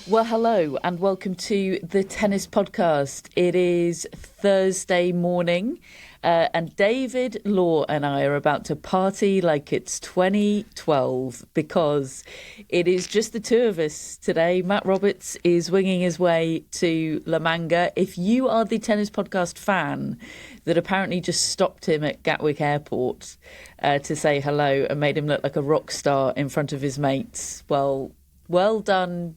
Well, hello and welcome to the Tennis Podcast. It is Thursday morning and David Law and I are about to party like it's 2012 because it is just the two of us today. Matt Roberts is winging his way to La Manga. If you are the Tennis Podcast fan that apparently just stopped him at Gatwick Airport to say hello and made him look like a rock star in front of his mates, well done.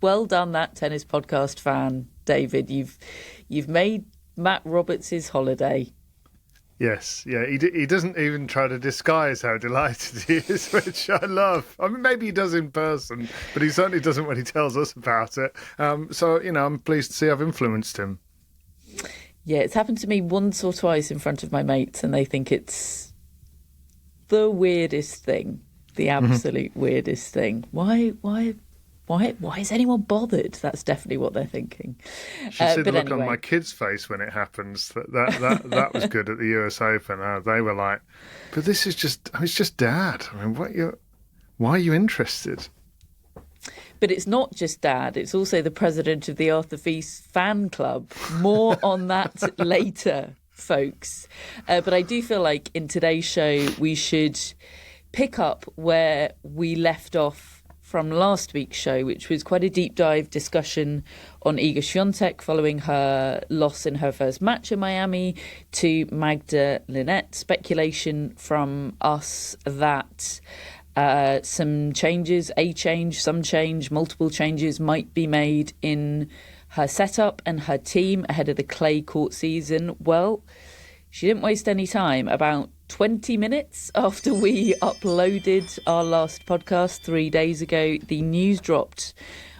Well done, that Tennis Podcast fan, David. You've made Matt Roberts' holiday. Yes, yeah. He doesn't even try to disguise how delighted he is, which I love. I mean, maybe he does in person, but he certainly doesn't when he tells us about it. So, I'm pleased to see I've influenced him. Yeah, it's happened to me once or twice in front of my mates, and they think it's the weirdest thing, the absolute weirdest thing. Why is anyone bothered? That's definitely what they're thinking. You should see the look on my kids' face when it happens. That was good at the US Open. They were like, but this is it's just Dad. I mean, why are you interested? But it's not just Dad. It's also the president of the Arthur Fils fan club. More on that later, folks. But I do feel like in today's show, we should pick up where we left off from last week's show, which was quite a deep dive discussion on Iga Swiatek following her loss in her first match in Miami to Magda Linette. Speculation from us that some changes, multiple changes might be made in her setup and her team ahead of the clay court season. Well, she didn't waste any time. About 20 minutes after we uploaded our last podcast 3 days ago, the news dropped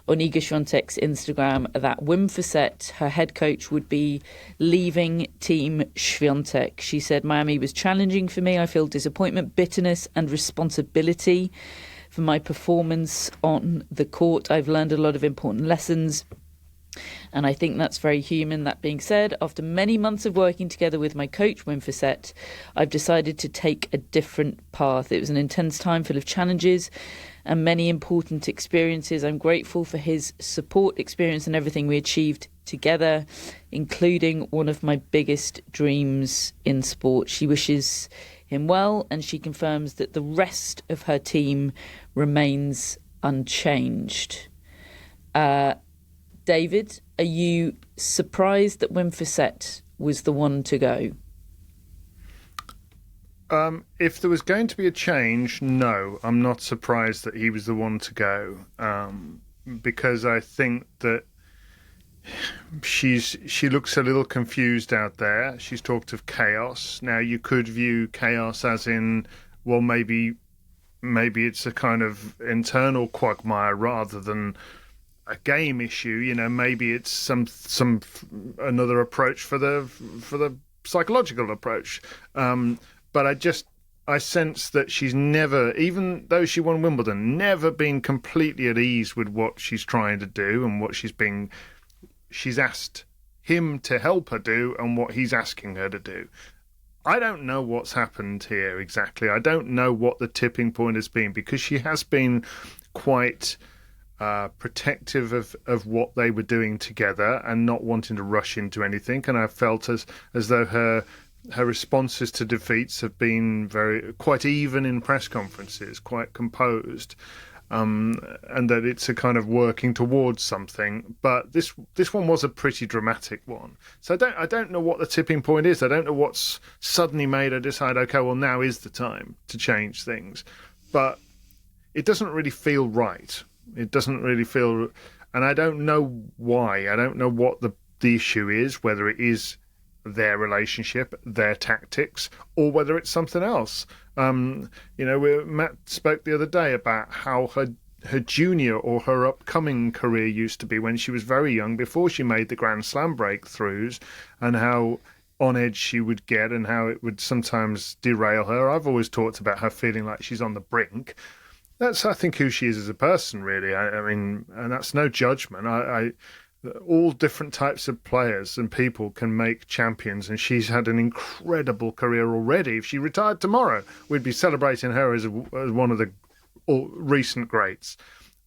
on Iga Swiatek's Instagram that Wim Fissette, her head coach, would be leaving Team Swiatek. She said, "Miami was challenging for me. I feel disappointment, bitterness and responsibility for my performance on the court. I've learned a lot of important lessons. And I think that's very human. That being said, after many months of working together with my coach, Wim Fissette, I've decided to take a different path. It was an intense time full of challenges and many important experiences. I'm grateful for his support, experience and everything we achieved together, including one of my biggest dreams in sport." She wishes him well and she confirms that the rest of her team remains unchanged. David, are you surprised that Wim Fissette was the one to go? If there was going to be a change, no, I'm not surprised that he was the one to go, because I think that she looks a little confused out there. She's talked of chaos. Now, you could view chaos as in, well, maybe it's a kind of internal quagmire rather than a game issue. Maybe it's some another approach for the psychological approach. But I sense that she's never, even though she won Wimbledon, never been completely at ease with what she's trying to do and what she's asked him to help her do and what he's asking her to do. I don't know what's happened here exactly. I don't know what the tipping point has been, because she has been quite protective of what they were doing together and not wanting to rush into anything. And I felt as though her responses to defeats have been quite even in press conferences, quite composed, and that it's a kind of working towards something. But this one was a pretty dramatic one. So I don't know what the tipping point is. I don't know what's suddenly made her decide, okay, well, now is the time to change things. But it doesn't really feel right. It doesn't really feel, and I don't know why. I don't know what the issue is, whether it is their relationship, their tactics, or whether it's something else. Matt spoke the other day about how her junior or her upcoming career used to be when she was very young, before she made the Grand Slam breakthroughs, and how on edge she would get and how it would sometimes derail her. I've always talked about her feeling like she's on the brink. That's, I think, who she is as a person, really. I mean, and that's no judgment. All different types of players and people can make champions, and she's had an incredible career already. If she retired tomorrow, we'd be celebrating her as one of the recent greats.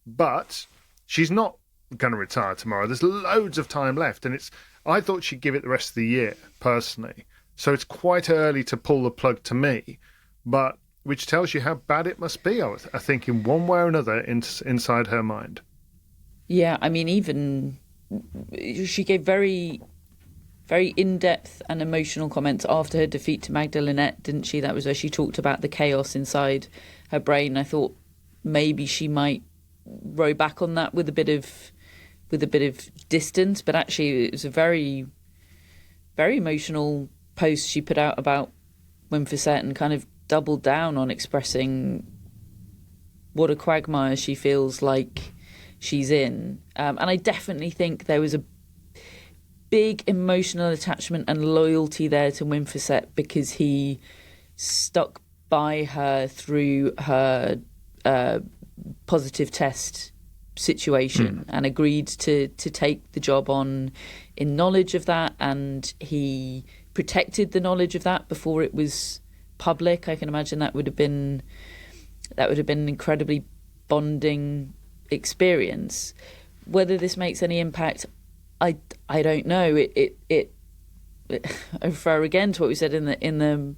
But she's not going to retire tomorrow. There's loads of time left, and I thought she'd give it the rest of the year, personally. So it's quite early to pull the plug to me, but which tells you how bad it must be, I think, in one way or another inside her mind. Yeah, I mean, even she gave very, very in-depth and emotional comments after her defeat to Magdalena, didn't she? That was where she talked about the chaos inside her brain. I thought maybe she might row back on that with a bit of distance, but actually it was a very, very emotional post she put out about Wim Fissette and kind of doubled down on expressing what a quagmire she feels like she's in. And I definitely think there was a big emotional attachment and loyalty there to Wim Fissette because he stuck by her through her positive test situation and agreed to take the job on in knowledge of that, and he protected the knowledge of that before it was public. I can imagine that would have been an incredibly bonding experience. Whether this makes any impact, I don't know. It I refer again to what we said in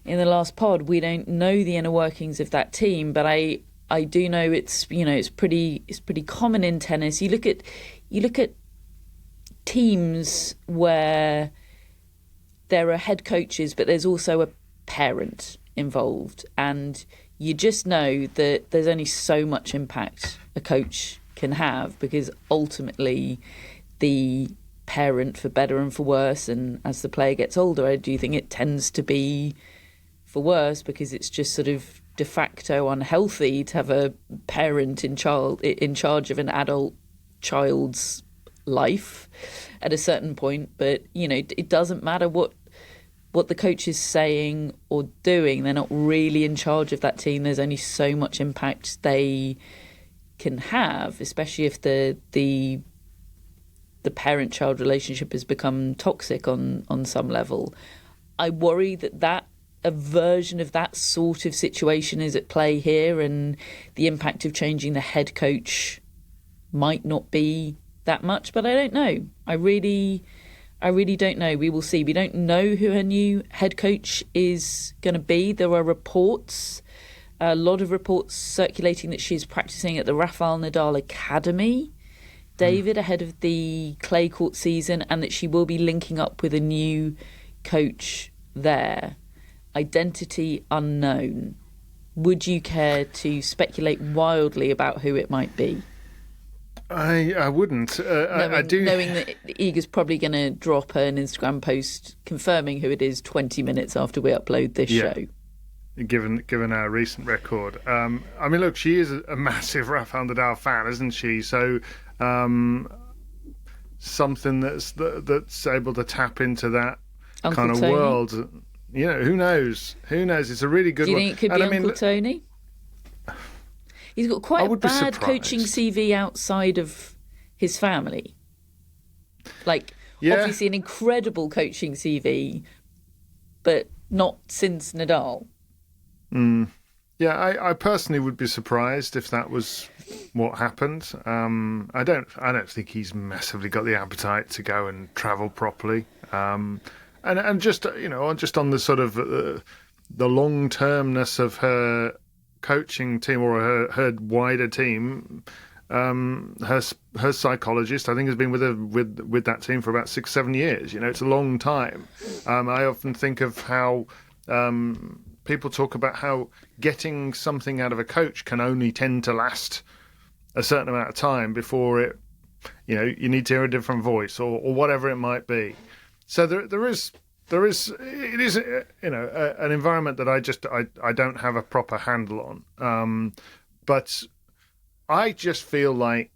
the last pod. We don't know the inner workings of that team, but I do know it's pretty common in tennis. You look at teams where there are head coaches, but there's also a parent involved, and you just know that there's only so much impact a coach can have, because ultimately the parent, for better and for worse, and as the player gets older, I do think it tends to be for worse, because it's just sort of de facto unhealthy to have a parent in charge of an adult child's life at a certain point. But it doesn't matter what the coach is saying or doing. They're not really in charge of that team. There's only so much impact they can have, especially if the parent-child relationship has become toxic on some level. I worry that a version of that sort of situation is at play here, and the impact of changing the head coach might not be that much, but I don't know. I really don't know. We will see. We don't know who her new head coach is going to be. There are reports, a lot of reports circulating that she's practicing at the Rafael Nadal Academy, David, ahead of the clay court season, and that she will be linking up with a new coach there. Identity unknown. Would you care to speculate wildly about who it might be? I wouldn't. I do. Knowing that Iga's probably going to drop an Instagram post confirming who it is 20 minutes after we upload this show. Given our recent record. I mean, look, she is a massive Rafael Nadal fan, isn't she? So something that's able to tap into that Uncle kind of Tony? world. Who knows? It's a really good one. Do you think it could be Uncle Tony? He's got quite a bad coaching CV outside of his family. Obviously an incredible coaching CV, but not since Nadal. Yeah, I personally would be surprised if that was what happened. I don't think he's massively got the appetite to go and travel properly. And just just on the sort of the long termness of her coaching team, or her wider team, her psychologist, I think, has been with that team for about 6-7 years. It's a long time. I often think of how people talk about how getting something out of a coach can only tend to last a certain amount of time before it, you need to hear a different voice or whatever it might be. So there is an environment that I don't have a proper handle on. But I just feel like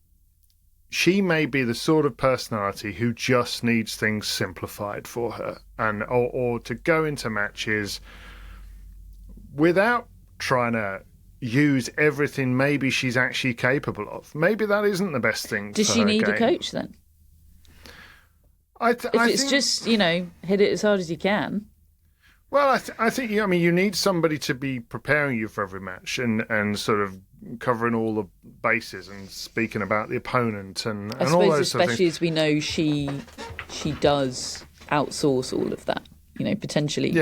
she may be the sort of personality who just needs things simplified for her, or to go into matches without trying to use everything maybe she's actually capable of. Maybe that isn't the best thing. Does she need a coach then? If it's just, hit it as hard as you can. Well, I think you need somebody to be preparing you for every match and sort of, covering all the bases and speaking about the opponent and I all suppose those sort of especially things. as we know she does outsource all of that, potentially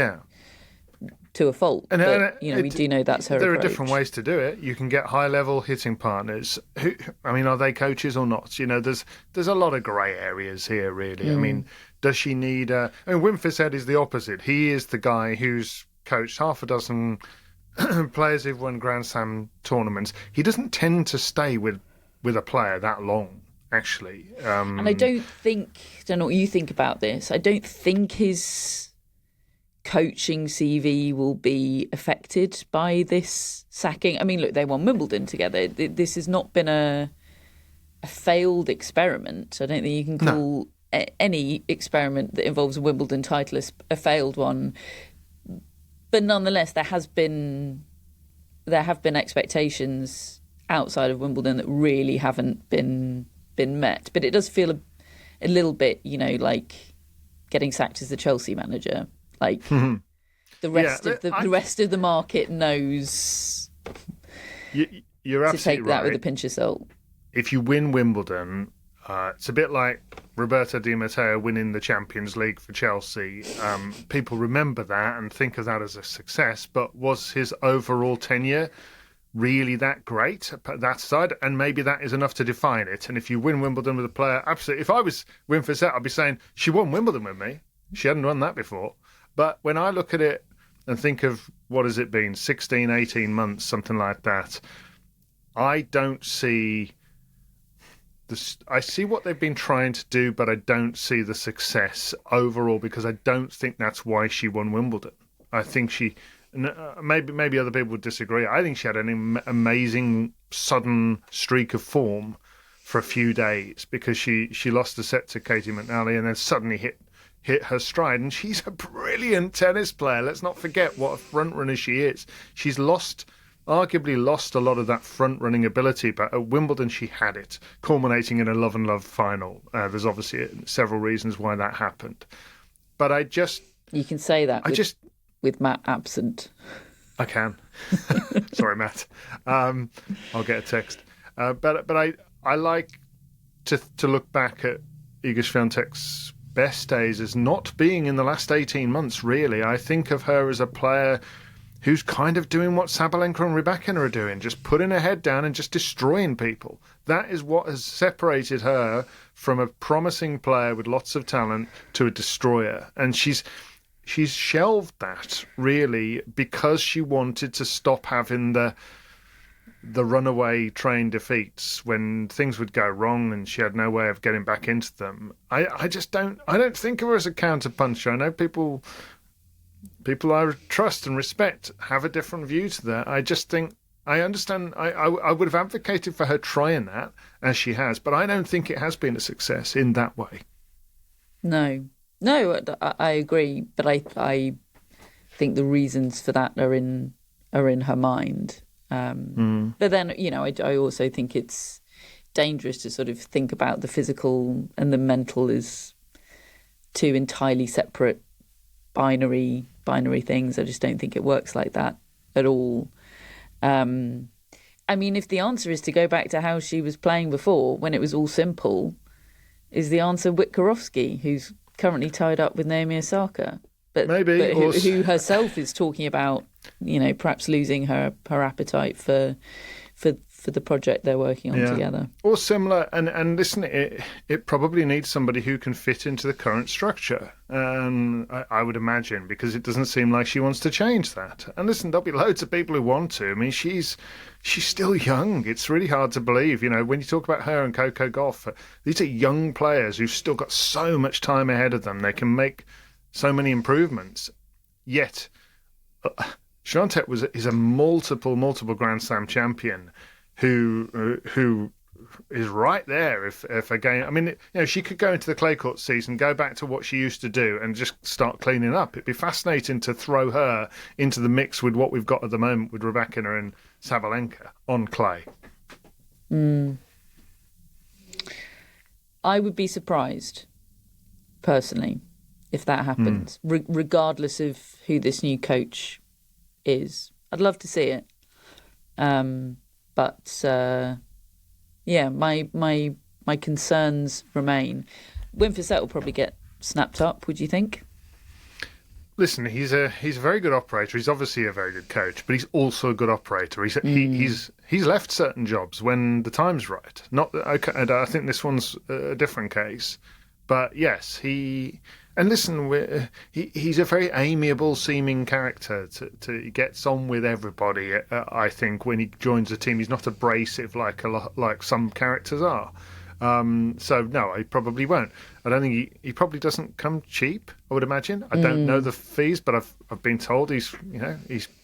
to a fault. But we do know that's her There approach. are different ways to do it. You can get high-level hitting partners. Who, I mean, are they coaches or not? There's a lot of grey areas here, really. I mean, does she need Wim Fissette is the opposite. He is the guy who's coached half a dozen players who've won Grand Slam tournaments. He doesn't tend to stay with a player that long, actually. And I don't know what you think about this. I don't think his coaching CV will be affected by this sacking. I mean, look, they won Wimbledon together. This has not been a failed experiment. I don't think you can call any experiment that involves a Wimbledon title a failed one. But nonetheless, there have been expectations outside of Wimbledon that really haven't been met. But it does feel a little bit, like getting sacked as the Chelsea manager. Like the rest of the market knows you're to take absolutely that right. with a pinch of salt. If you win Wimbledon, it's a bit like Roberto Di Matteo winning the Champions League for Chelsea. People remember that and think of that as a success, but was his overall tenure really that great that side? And maybe that is enough to define it. And if you win Wimbledon with a player, absolutely. If I was Wim Fissette, I'd be saying, she won Wimbledon with me. She hadn't won that before. But when I look at it and think of what has it been, 16, 18 months, something like that, I don't see this. I see what they've been trying to do, but I don't see the success overall because I don't think that's why she won Wimbledon. I think maybe other people would disagree. I think she had an amazing sudden streak of form for a few days because she lost a set to Katie McNally and then suddenly hit her stride. And she's a brilliant tennis player. Let's not forget what a front runner she is. She's arguably lost a lot of that front running ability, but at Wimbledon she had it, culminating in a love and love final. There's obviously several reasons why that happened. But you can say that with Matt absent. I can. Sorry, Matt. I'll get a text. But I like to look back at Iga Swiatek's best days as not being in the last 18 months, really. I think of her as a player who's kind of doing what Sabalebka and Rybakina are doing, just putting her head down and just destroying people. That is what has separated her from a promising player with lots of talent to a destroyer. And she's shelved that, really, because she wanted to stop having the runaway train defeats when things would go wrong and she had no way of getting back into them. I don't think of her as a counterpuncher. I know people I trust and respect have a different view to that. I just think I understand. I would have advocated for her trying that as she has, but I don't think it has been a success in that way. No, I agree, but I think the reasons for that are in her mind. But then, I also think it's dangerous to sort of think about the physical and the mental as two entirely separate binary things. I just don't think it works like that at all. I mean, if the answer is to go back to how she was playing before, when it was all simple, is the answer Witkarowski, who's currently tied up with Naomi Osaka, but who herself is talking about, perhaps losing her appetite for the project they're working on together. Or similar, and listen, it probably needs somebody who can fit into the current structure. I would imagine, because it doesn't seem like she wants to change that. And listen, there'll be loads of people who want to. I mean, she's still young. It's really hard to believe. When you talk about her and Coco Gauff, these are young players who've still got so much time ahead of them. They can make so many improvements. Yet, Swiatek is a multiple Grand Slam champion who is right there if again. I mean, she could go into the clay court season, go back to what she used to do and just start cleaning up. It'd be fascinating to throw her into the mix with what we've got at the moment with Rybakina and Sabalenka on clay. I would be surprised, personally, if that happens, regardless of who this new coach is. I'd love to see it. But my concerns remain. Wim Fissette will probably get snapped up. Would you think? Listen, he's a very good operator. He's obviously a very good coach, but he's also a good operator. He's left certain jobs when the time's right. Not okay. And I think this one's a different case, but yes, he's a very amiable seeming character. He gets on with everybody. I think when he joins a team, he's not abrasive like some characters are. So no, he probably won't. I don't think he probably doesn't come cheap, I would imagine. I don't know the fees, but I've been told he's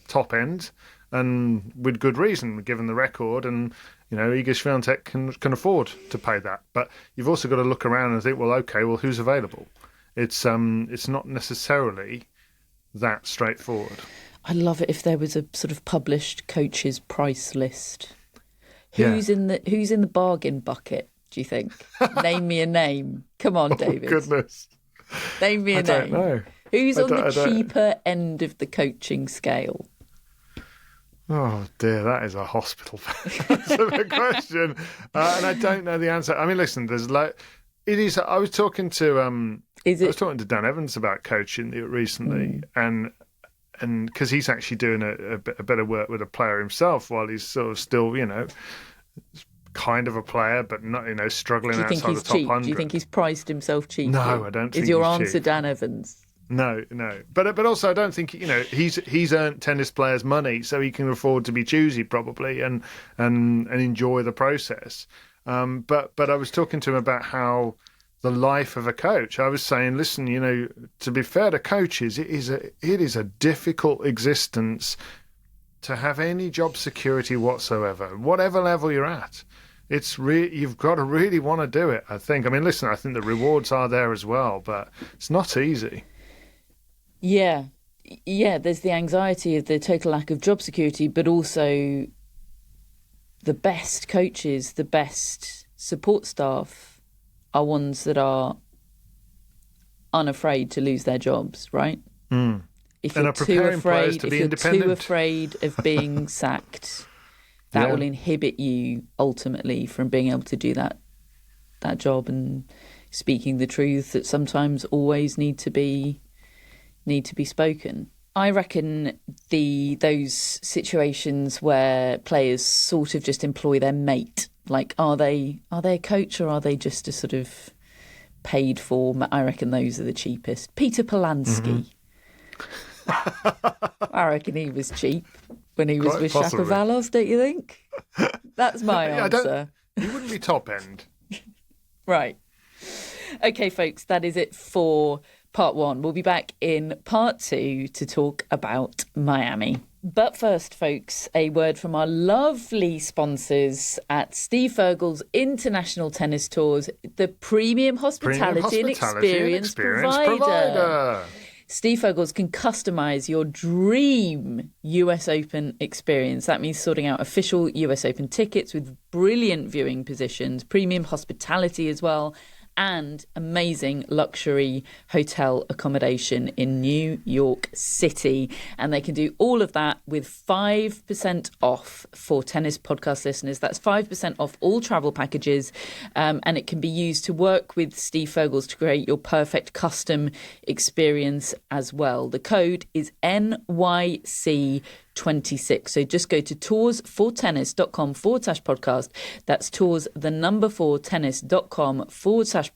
top end, and with good reason given the record, and Iga Swiatek can afford to pay that. But you've also got to look around and think, well, okay, well, who's available? It's not necessarily that straightforward. I love it if there was a sort of published coaches price list. Who's in the bargain bucket? Do you think? Name me a name. Come on, David. Oh, goodness. Name me a name. I don't know. Who's on the cheaper end of the coaching scale? Oh, dear, that is a hospital question. And I don't know the answer. I mean, listen, there's I was talking to Dan Evans about coaching recently, and because he's actually doing a bit of work with a player himself while he's sort of still, kind of a player, but not, struggling outside the top 100. Do you think he's priced himself cheap? No, I don't think Is your he's answer cheap. Dan Evans? No. But also I don't think, he's earned tennis players money, so he can afford to be choosy probably and enjoy the process. But I was talking to him about how the life of a coach. I was saying, listen, to be fair to coaches, it is a difficult existence to have any job security whatsoever, whatever level you're at. You've got to really want to do it, I think. I mean, listen, I think the rewards are there as well, but it's not easy. Yeah, there's the anxiety of the total lack of job security, but also the best coaches, the best support staff are ones that are unafraid to lose their jobs, right? If you're too afraid of being sacked, that will inhibit you ultimately from being able to do that job and speaking the truth that sometimes always need to be spoken. I reckon those situations where players sort of just employ their mate, like are they a coach or are they just a sort of paid for? I reckon those are the cheapest. Peter Polansky. I reckon he was cheap when he was with Shapovalov, don't you think? That's my answer. He wouldn't be top end. Right. Okay, folks, that is it for part 1. We'll be back in part 2 to talk about Miami. But first, folks, a word from our lovely sponsors at Steve Fergal's International Tennis Tours, the premium hospitality and experience provider. Steve Fergal's can customise your dream US Open experience. That means sorting out official US Open tickets with brilliant viewing positions, premium hospitality as well, and amazing luxury hotel accommodation in New York City. And they can do all of that with 5% off for Tennis Podcast listeners. That's 5% off all travel packages. And it can be used to work with Steve Fergal's to create your perfect custom experience as well. The code is NYC26. So just go to toursfortennis.com/podcast. That's tours4tennis.com/podcast.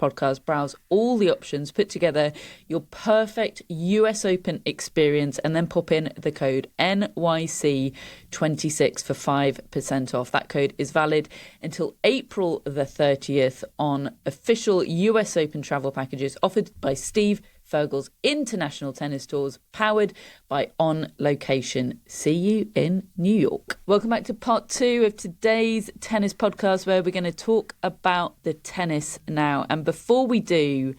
Browse all the options, put together your perfect US Open experience, and then pop in the code NYC26 for 5% off. That code is valid until April the 30th on official US Open travel packages offered by Steve Fergal's International Tennis Tours, powered by On Location. See you in New York. Welcome back to part 2 of today's tennis podcast, where we're going to talk about the tennis now. And before we do,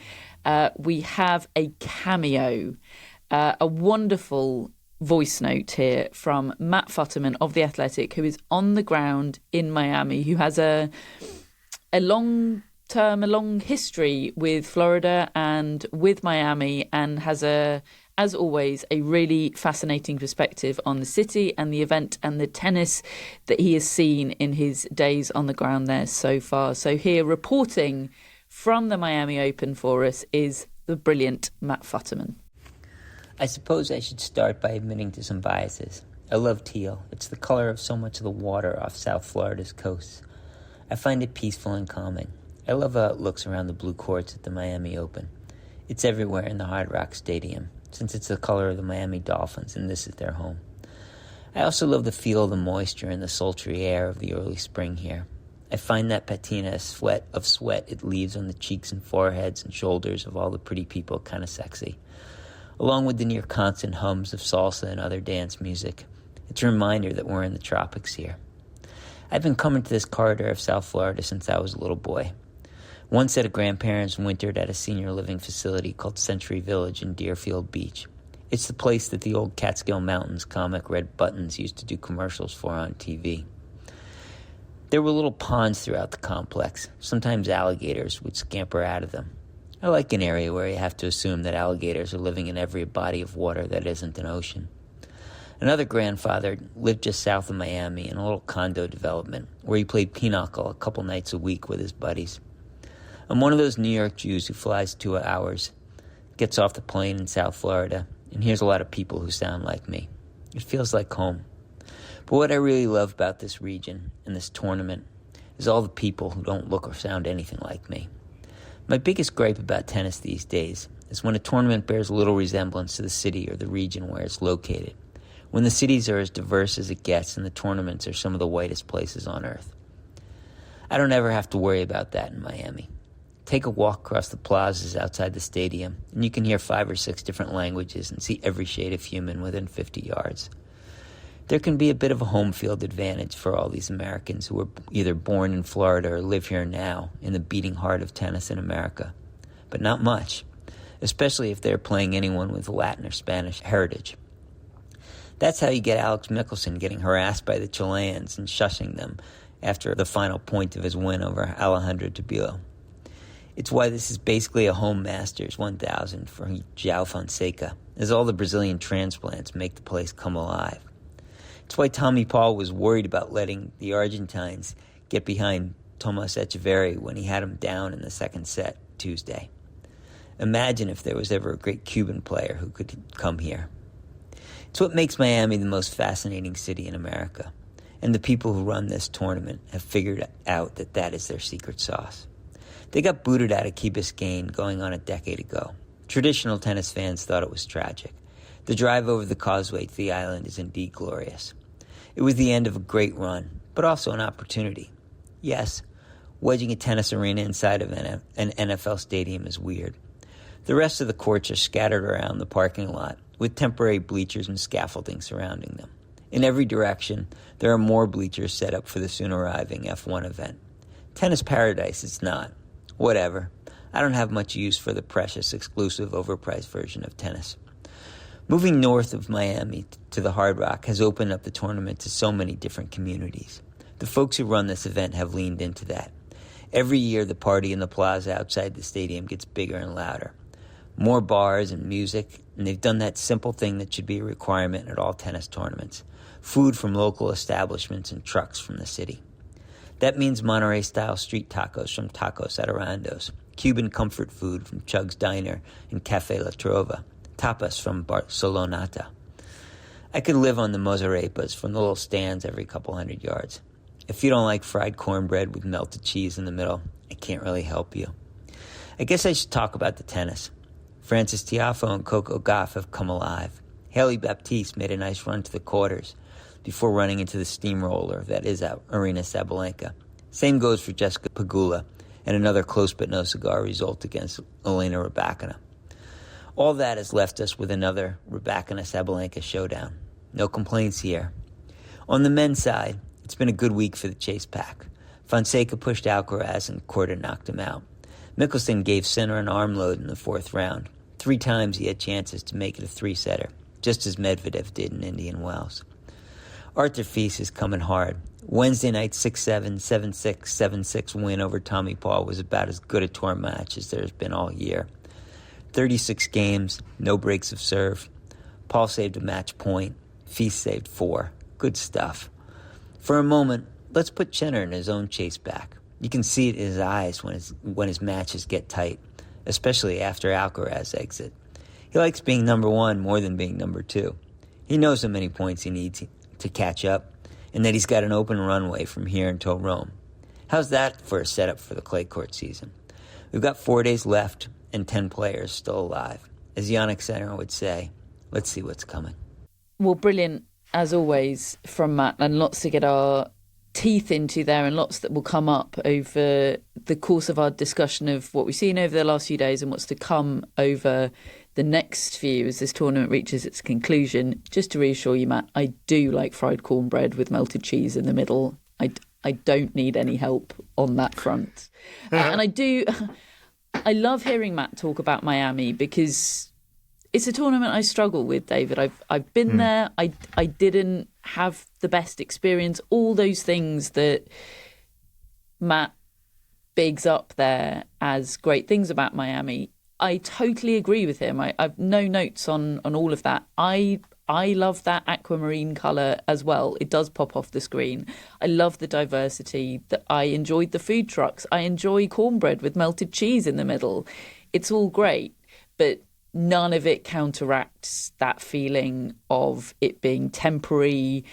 we have a cameo, a wonderful voice note here from Matt Futterman of The Athletic, who is on the ground in Miami, who has a long history with Florida and with Miami, and has a As always, a really fascinating perspective on the city and the event and the tennis that he has seen in his days on the ground there so far. So here reporting from the Miami Open for us is the brilliant Matt Futterman. I suppose I should start by admitting to some biases. I love teal. It's the color of so much of the water off South Florida's coasts. I find it peaceful and calming. I love how it looks around the blue courts at the Miami Open. It's everywhere in the Hard Rock Stadium, since it's the color of the Miami Dolphins and this is their home. I also love the feel of the moisture and the sultry air of the early spring here. I find that patina of sweat it leaves on the cheeks and foreheads and shoulders of all the pretty people kind of sexy. Along with the near constant hums of salsa and other dance music, it's a reminder that we're in the tropics here. I've been coming to this corridor of South Florida since I was a little boy. One set of grandparents wintered at a senior living facility called Century Village in Deerfield Beach. It's the place that the old Catskill Mountains comic Red Buttons used to do commercials for on TV. There were little ponds throughout the complex. Sometimes alligators would scamper out of them. I like an area where you have to assume that alligators are living in every body of water that isn't an ocean. Another grandfather lived just south of Miami in a little condo development where he played pinochle a couple nights a week with his buddies. I'm one of those New York Jews who flies 2 hours, gets off the plane in South Florida, and hears a lot of people who sound like me. It feels like home. But what I really love about this region and this tournament is all the people who don't look or sound anything like me. My biggest gripe about tennis these days is when a tournament bears little resemblance to the city or the region where it's located, when the cities are as diverse as it gets and the tournaments are some of the whitest places on earth. I don't ever have to worry about that in Miami. Take a walk across the plazas outside the stadium, and you can hear 5 or 6 different languages and see every shade of human within 50 yards. There can be a bit of a home field advantage for all these Americans who were either born in Florida or live here now in the beating heart of tennis in America. But not much, especially if they're playing anyone with Latin or Spanish heritage. That's how you get Alex Mickelson getting harassed by the Chileans and shushing them after the final point of his win over Alejandro Tabilo. It's why this is basically a home Masters 1000 for João Fonseca, as all the Brazilian transplants make the place come alive. It's why Tommy Paul was worried about letting the Argentines get behind Tomas Echeverry when he had him down in the second set Tuesday. Imagine if there was ever a great Cuban player who could come here. It's what makes Miami the most fascinating city in America, and the people who run this tournament have figured out that that is their secret sauce. They got booted out of Key Biscayne going on a decade ago. Traditional tennis fans thought it was tragic. The drive over the causeway to the island is indeed glorious. It was the end of a great run, but also an opportunity. Yes, wedging a tennis arena inside of an NFL stadium is weird. The rest of the courts are scattered around the parking lot, with temporary bleachers and scaffolding surrounding them. In every direction, there are more bleachers set up for the soon-arriving F1 event. Tennis paradise it's not. Whatever. I don't have much use for the precious, exclusive, overpriced version of tennis. Moving north of Miami to the Hard Rock has opened up the tournament to so many different communities. The folks who run this event have leaned into that. Every year, the party in the plaza outside the stadium gets bigger and louder. More bars and music, and they've done that simple thing that should be a requirement at all tennis tournaments: food from local establishments and trucks from the city. That means Monterey-style street tacos from Tacos at Arando's, Cuban comfort food from Chug's Diner and Café La Trova, tapas from Barcelonata. I could live on the mozarepas from the little stands every couple hundred yards. If you don't like fried cornbread with melted cheese in the middle, I can't really help you. I guess I should talk about the tennis. Frances Tiafoe and Coco Gauff have come alive. Haley Baptiste made a nice run to the quarters before running into the steamroller that is Aryna Sabalebka. Same goes for Jessica Pegula and another close but no cigar result against Elena Rybakina. All that has left us with another Rybakina-Sabalenka showdown. No complaints here. On the men's side, it's been a good week for the chase pack. Fonseca pushed Alcaraz and Korda knocked him out. Mickelson gave Sinner an arm load in the 4th round. 3 times he had chances to make it a 3-setter, just as Medvedev did in Indian Wells. Arthur Fils is coming hard. Wednesday night's 6-7, 7-6, 7-6 win over Tommy Paul was about as good a tour match as there's been all year. 36 games, no breaks of serve. Paul saved a match point. Fils saved 4. Good stuff. For a moment, let's put Sinner in his own chase back. You can see it in his eyes when his matches get tight, especially after Alcaraz exit. He likes being number 1 more than being number 2. He knows how many points he needs to catch up, and that he's got an open runway from here until Rome. How's that for a setup for the clay court season? We've got 4 days left and 10 players still alive. As Jannik Sinner would say, let's see what's coming. Well, brilliant, as always, from Matt, and lots to get our teeth into there, and lots that will come up over the course of our discussion of what we've seen over the last few days and what's to come over the next few as this tournament reaches its conclusion. Just to reassure you, Matt, I do like fried cornbread with melted cheese in the middle. I don't need any help on that front. And I love hearing Matt talk about Miami because it's a tournament I struggle with, David. I've been there. I didn't have the best experience. All those things that Matt bigs up there as great things about Miami, I totally agree with him. I've no notes on all of that. I love that aquamarine colour as well. It does pop off the screen. I love the diversity. That I enjoyed the food trucks. I enjoy cornbread with melted cheese in the middle. It's all great, but none of it counteracts that feeling of it being temporary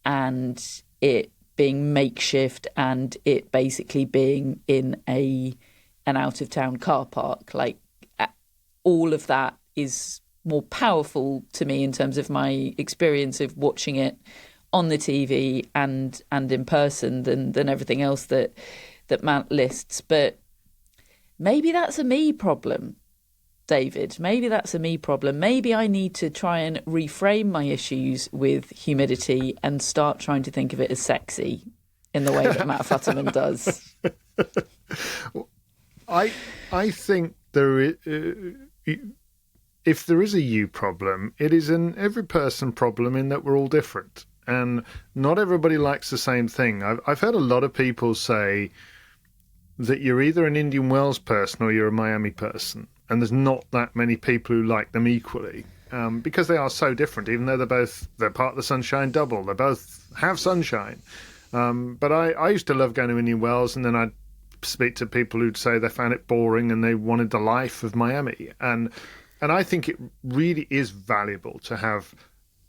and it being makeshift and it basically being in an out-of-town car park. Like, all of that is more powerful to me in terms of my experience of watching it on the TV and in person than everything else that Matt lists. But maybe that's a me problem, David. Maybe that's a me problem. Maybe I need to try and reframe my issues with humidity and start trying to think of it as sexy in the way that Matt Futterman does. I think there is... if there is a you problem, it is an every person problem in that we're all different. And not everybody likes the same thing. I've heard a lot of people say that you're either an Indian Wells person or you're a Miami person. And there's not that many people who like them equally because they are so different, even though they're part of the Sunshine Double. They both have sunshine. But I used to love going to Indian Wells, and then I'd speak to people who'd say they found it boring and they wanted the life of Miami. And I think it really is valuable to have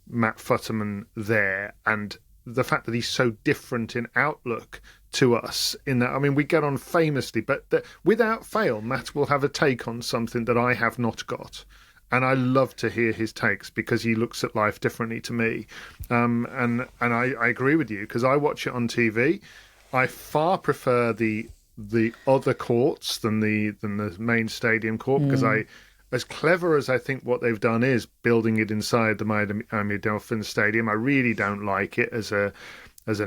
Matt Futterman there, and the fact that he's so different in outlook to us in that, I mean, we get on famously, but without fail, Matt will have a take on something that I have not got. And I love to hear his takes because he looks at life differently to me. And I agree with you because I watch it on TV. I far prefer the other courts than the main stadium court because as clever as I think what they've done is building it inside the Miami Dolphins Stadium, I really don't like it as an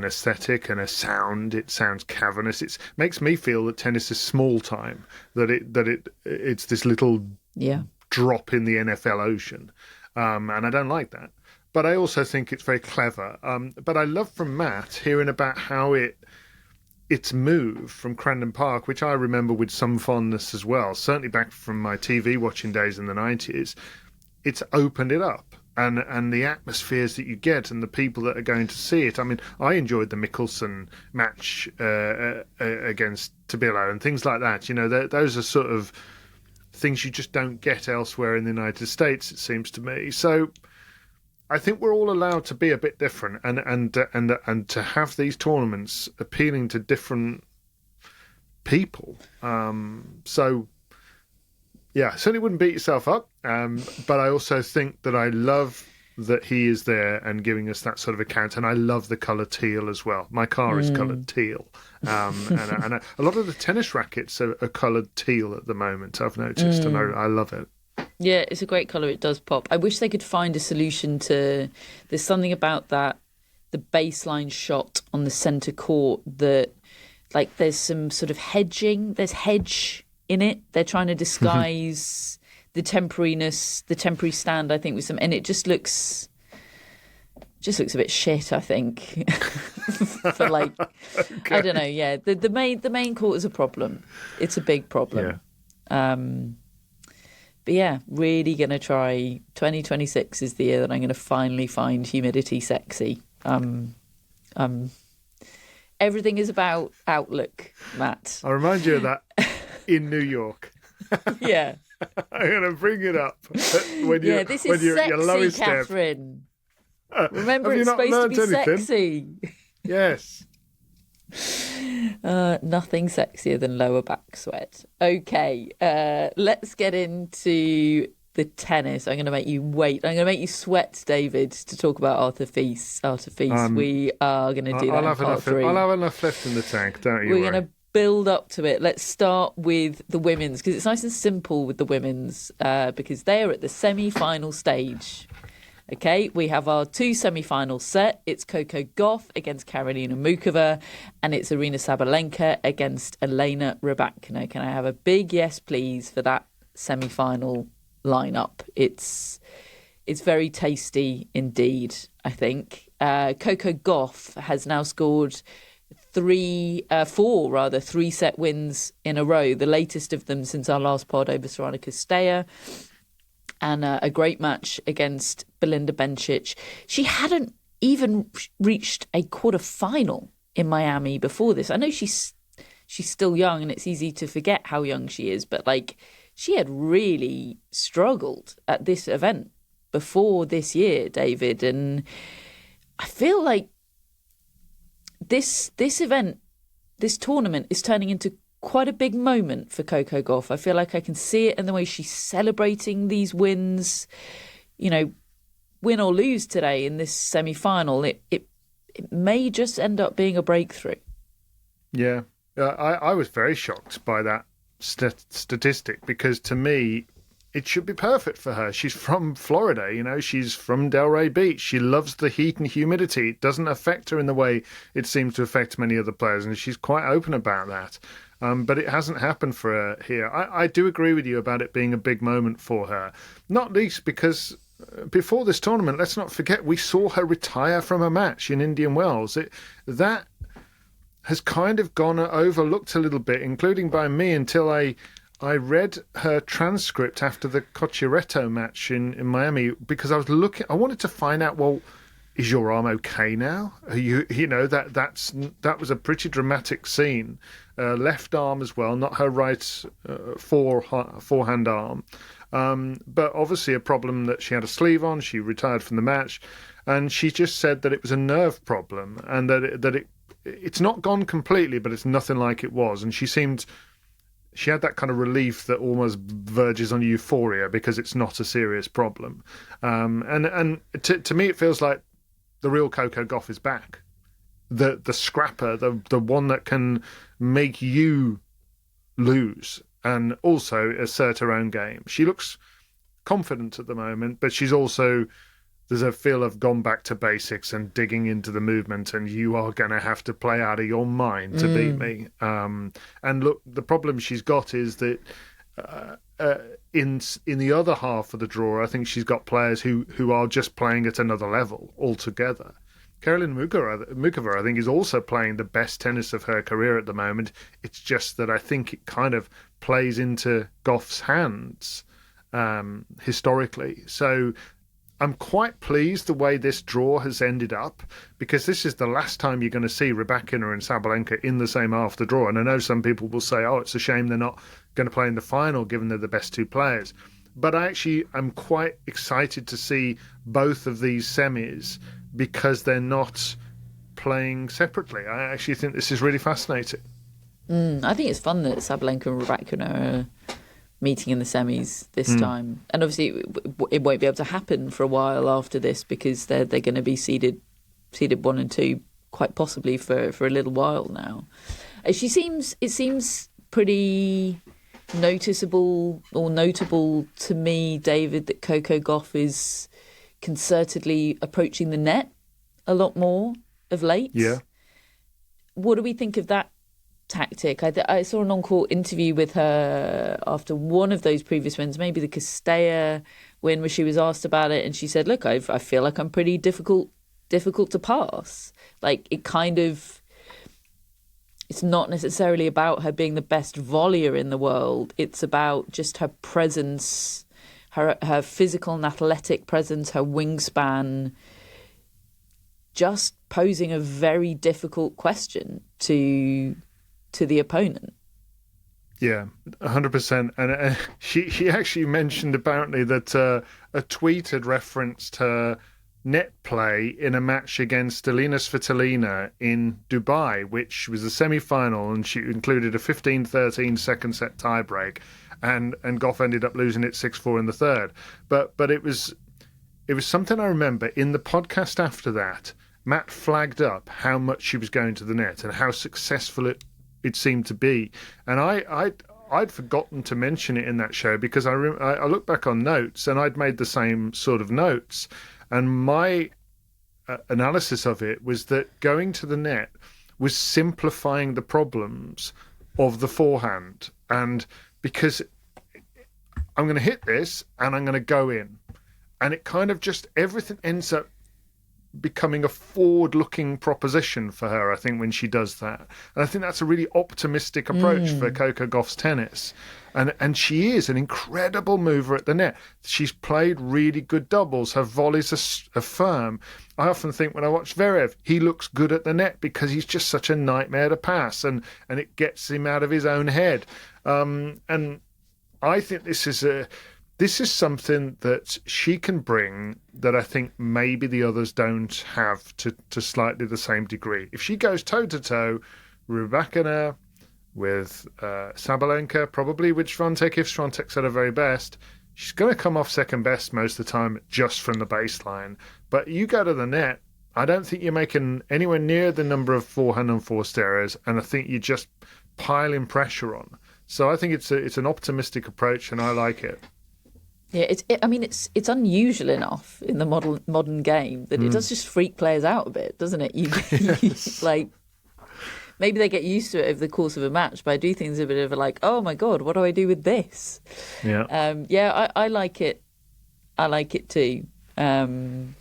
aesthetic and a sound. It sounds cavernous. It makes me feel that tennis is small time. It's this little drop in the NFL ocean, and I don't like that. But I also think it's very clever. But I love from Matt hearing about how its move from Crandon Park, which I remember with some fondness as well, certainly back from my TV watching days in the 90s, it's opened it up. And the atmospheres that you get and the people that are going to see it. I mean, I enjoyed the Mickelson match against Tabilo and things like that. You know, those are sort of things you just don't get elsewhere in the United States, it seems to me. So I think we're all allowed to be a bit different and to have these tournaments appealing to different people. So, yeah, certainly wouldn't beat yourself up. But I also think that I love that he is there and giving us that sort of account. And I love the colour teal as well. My car is coloured teal. And a lot of the tennis rackets are coloured teal at the moment, I've noticed. And I love it. Yeah, it's a great colour. It does pop. I wish they could find a solution to... There's something about that, the baseline shot on the centre court that, like, there's some sort of hedging. There's hedge in it. They're trying to disguise the temporariness, the temporary stand, I think, with some... And it just looks a bit shit, I think. For, like... Okay. I don't know, yeah. The main court is a problem. It's a big problem. Yeah. yeah, really going to try. 2026 is the year that I'm going to finally find humidity sexy. Everything is about outlook, Matt. I'll remind you of that in New York. Yeah. I'm going to bring it up when you're, this when is you're at sexy, your lowest ebb. Catherine. Remember, Have you it's not supposed to be learnt anything? sexy. Yes. Nothing sexier than lower back sweat. Okay, let's get into the tennis. I'm going to make you wait. I'm going to make you sweat, David, to talk about Arthur Fils. We are going to do that in part 3. I'll have enough left in the tank, don't you We're worry. going to build up to it. Let's start with the women's, because it's nice and simple with the women's, because they are at the semi-final stage. Okay, we have our 2 semi-finals set. It's Coco Gauff against Karolina Muchova, and it's Aryna Sabalebka against Elena Rybakina. Can I have a big yes, please, for that semi-final lineup? It's very tasty indeed, I think. Coco Gauff has now scored 3-set wins in a row, the latest of them since our last pod over Sorana Castella. And a great match against Belinda Bencic. She hadn't even reached a quarter-final in Miami before this. I know she's still young, and it's easy to forget how young she is, but she had really struggled at this event before this year, David. And I feel like this event, this tournament, is turning into quite a big moment for Coco Gauff. I feel like I can see it in the way she's celebrating these wins. You know, win or lose today in this semi-final, it may just end up being a breakthrough. Yeah. I was very shocked by that statistic, because to me, it should be perfect for her. She's from Florida, she's from Delray Beach. She loves the heat and humidity. It doesn't affect her in the way it seems to affect many other players, and she's quite open about that. But it hasn't happened for her here. I do agree with you about it being a big moment for her, not least because before this tournament, let's not forget, we saw her retire from a match in Indian Wells. That has kind of gone overlooked a little bit, including by me, until I read her transcript after the Cocciaretto match in Miami, because I wanted to find out, well, is your arm okay now? That was a pretty dramatic scene. Left arm as well, not her right forehand arm. But obviously a problem that she had a sleeve on. She retired from the match, and she just said that it was a nerve problem, and that it's not gone completely, but it's nothing like it was. And she had that kind of relief that almost verges on euphoria, because it's not a serious problem. And to me, it feels like the real Coco Gauff is back. The scrapper, the one that can make you lose and also assert her own game. She looks confident at the moment, but there's a feel of gone back to basics and digging into the movement, and you are going to have to play out of your mind to beat me. And look, the problem she's got is that in the other half of the draw, I think she's got players who are just playing at another level altogether. Karolina Muchova, I think, is also playing the best tennis of her career at the moment. It's just that I think it kind of plays into Gauff's hands historically. So I'm quite pleased the way this draw has ended up, because this is the last time you're going to see Rybakina and Sabalenka in the same half of the draw. And I know some people will say, oh, it's a shame they're not going to play in the final, given they're the best two players. But I'm quite excited to see both of these semis, because they're not playing separately. I actually think this is really fascinating. I think it's fun that Sabalenka and Rybakina are meeting in the semis this time. And obviously it won't be able to happen for a while after this, because they're going to be seeded 1 and 2 quite possibly for a little while now. It seems pretty noticeable or notable to me, David, that Coco Gauff is concertedly approaching the net a lot more of late. Yeah. What do we think of that tactic? I saw an on-court interview with her after one of those previous wins, maybe the Castella win, where she was asked about it, and she said, look, I feel like I'm pretty difficult to pass. Like, it's not necessarily about her being the best volleyer in the world. It's about just her presence her physical and athletic presence, her wingspan, just posing a very difficult question to the opponent. Yeah, 100%. And she actually mentioned apparently that a tweet had referenced her net play in a match against Elena Svitolina in Dubai, which was a semi-final, and she included a 15-13 second set tiebreak, and Gauff ended up losing it 6-4 in the third. But it was something I remember in the podcast after that. Matt flagged up how much she was going to the net and how successful it seemed to be, and I'd forgotten to mention it in that show because I look back on notes and I'd made the same sort of notes, and my analysis of it was that going to the net was simplifying the problems of the forehand, and because I'm going to hit this and I'm going to go in, and it kind of just everything ends up becoming a forward-looking proposition for her, I think, when she does that. And I think that's a really optimistic approach for Coco Gauff's tennis. And she is an incredible mover at the net. She's played really good doubles. Her volleys are firm. I often think when I watch Zverev, he looks good at the net because he's just such a nightmare to pass, and it gets him out of his own head. And I think this is something that she can bring that I think maybe the others don't have to slightly the same degree. If she goes toe-to-toe, Rybakina with Sabalebka, probably with Swiatek, if Swiatek's at her very best, she's going to come off second best most of the time just from the baseline. But you go to the net, I don't think you're making anywhere near the number of forehand and forced errors, and I think you're just piling pressure on. So I think it's an optimistic approach, and I like it. Yeah, it's unusual enough in the modern game that it does just freak players out a bit, doesn't it? You like, maybe they get used to it over the course of a match, but I do think there's a bit of a like, oh my God, what do I do with this? Yeah. I like it. I like it too. And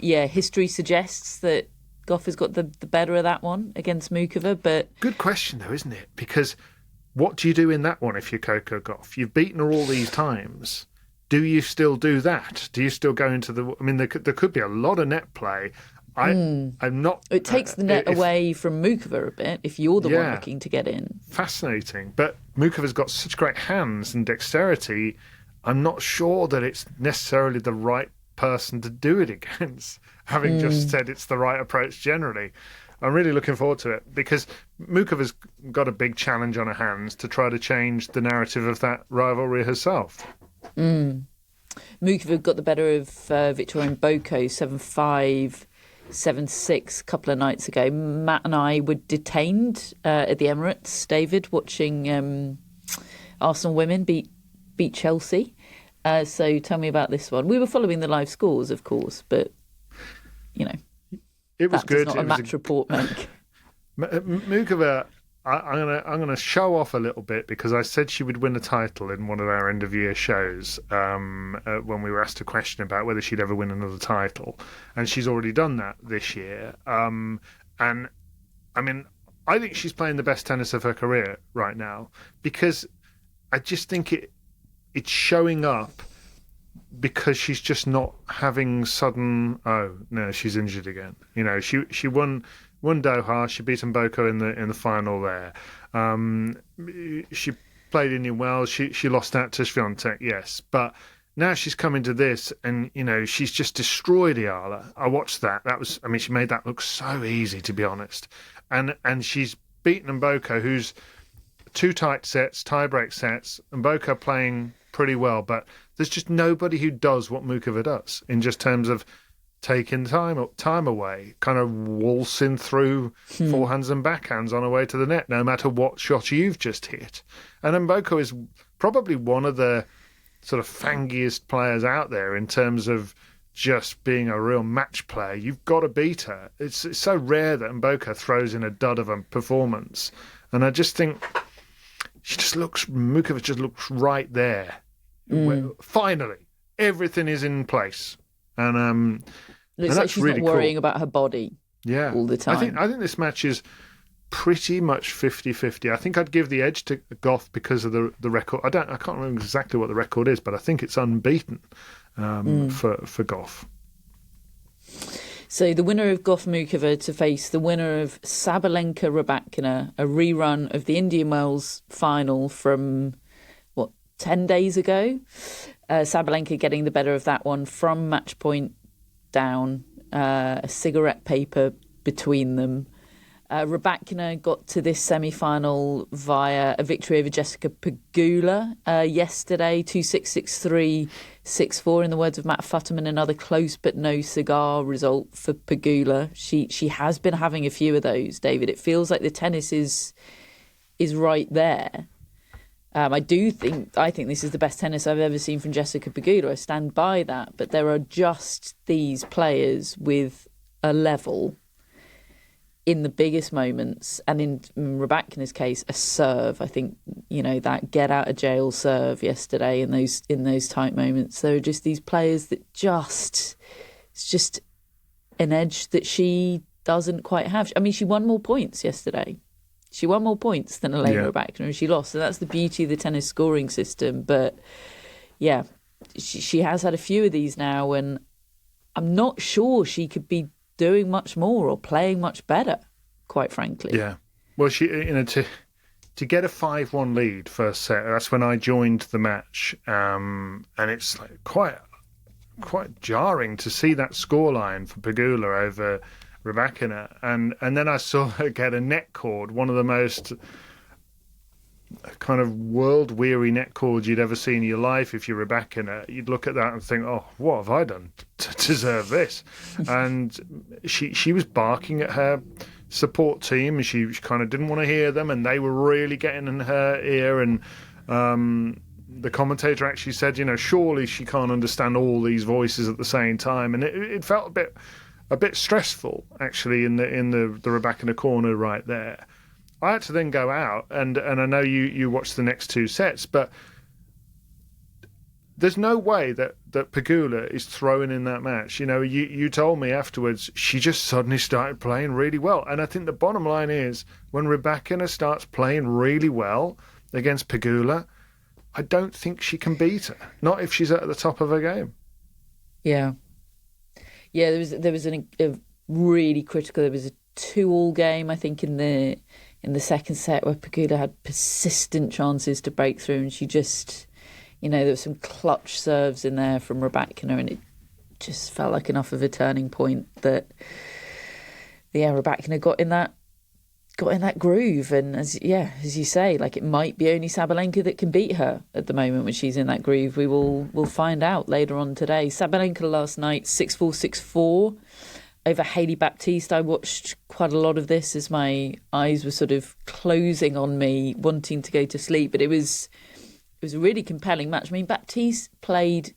yeah, history suggests that Gauff has got the better of that one against Muchova, but good question though, isn't it? Because what do you do in that one if you're Coco Gauff? You've beaten her all these times. Do you still do that? Do you still go into the... I mean, there could be a lot of net play. I'm not... It takes the net away from Muchova a bit if you're the one looking to get in. Fascinating. But Muchova's got such great hands and dexterity. I'm not sure that it's necessarily the right person to do it against, having just said it's the right approach generally. I'm really looking forward to it because Muchova's got a big challenge on her hands to try to change the narrative of that rivalry herself. Muchova got the better of Victoria Mboko 7-5, 7-6 a couple of nights ago. Matt and I were detained at the Emirates, David, watching Arsenal women beat Chelsea. So tell me about this one. We were following the live scores, of course, but, you know. It was good. Does not a match report make. Muchova, I'm gonna show off a little bit because I said she would win a title in one of our end of year shows when we were asked a question about whether she'd ever win another title, and she's already done that this year. And I mean, I think she's playing the best tennis of her career right now because I just think it's showing up. Because she's just not having sudden. Oh no, she's injured again. You know, she won Doha. She beat Mboko in the final there. She played Indian Wells. She lost out to Swiatek, yes, but now she's coming to this, and you know she's just destroyed Iala. I watched that. She made that look so easy, to be honest. And she's beaten Mboko, who's 2 tight sets, tiebreak sets. Mboko playing pretty well, but there's just nobody who does what Muchova does in just terms of taking time away, kind of waltzing through forehands and backhands on her way to the net, no matter what shot you've just hit. And Mboko is probably one of the sort of fangiest players out there in terms of just being a real match player. You've got to beat her. It's so rare that Mboko throws in a dud of a performance. And I just think Muchova just looks right there. Finally, everything is in place, and looks like she's really not worrying about her body. Yeah, all the time. I think this match is pretty much 50-50. I think I'd give the edge to Gauff because of the record. I can't remember exactly what the record is, but I think it's unbeaten for Gauff. So the winner of Gauff Muchova to face the winner of Sabalenka Rybakina, a rerun of the Indian Wells final from 10 days ago. Sabalenka getting the better of that one from match point down, a cigarette paper between them. Rybakina got to this semi-final via a victory over Jessica Pegula yesterday, 2-6, 6-3, 6-4. In the words of Matt Futterman, another close but no cigar result for Pegula. She has been having a few of those, David. It feels like the tennis is right there. I think this is the best tennis I've ever seen from Jessica Pegula. I stand by that. But there are just these players with a level in the biggest moments, and in Rybakina's case, a serve. I think, that get out of jail serve yesterday in those tight moments. There are just these players that it's just an edge that she doesn't quite have. I mean, she won more points yesterday. She won more points than Elena Rybakina, and she lost. So that's the beauty of the tennis scoring system. But yeah, she has had a few of these now, and I'm not sure she could be doing much more or playing much better, quite frankly. Yeah. Well, she, to get a 5-1 lead first set, that's when I joined the match, and it's like quite jarring to see that scoreline for Pegula over Rybakina, and then I saw her get a net cord, one of the most kind of world-weary net cords you'd ever seen in your life. If you're Rybakina, you'd look at that and think, oh, what have I done to deserve this? And she was barking at her support team, and she kind of didn't want to hear them, and they were really getting in her ear, and the commentator actually said, surely she can't understand all these voices at the same time, and it felt a bit stressful, actually, in the Rybakina corner right there. I had to then go out, and I know you watched the next two sets, but there's no way that Pegula is throwing in that match. You told me afterwards she just suddenly started playing really well. And I think the bottom line is, when Rybakina starts playing really well against Pegula, I don't think she can beat her. Not if she's at the top of her game. Yeah. Yeah, there was a really critical. There was a 2-2 game, I think, in the second set, where Pegula had persistent chances to break through, and she just, there were some clutch serves in there from Rybakina, and it just felt like enough of a turning point that Rybakina got in that groove. And as you say, like, it might be only Sabalenka that can beat her at the moment when she's in that groove. We'll find out later on today. Sabalenka last night 6-4, 6-4 over Hailey Baptiste. I watched quite a lot of this as my eyes were sort of closing on me, wanting to go to sleep. But it was a really compelling match. I mean, Baptiste played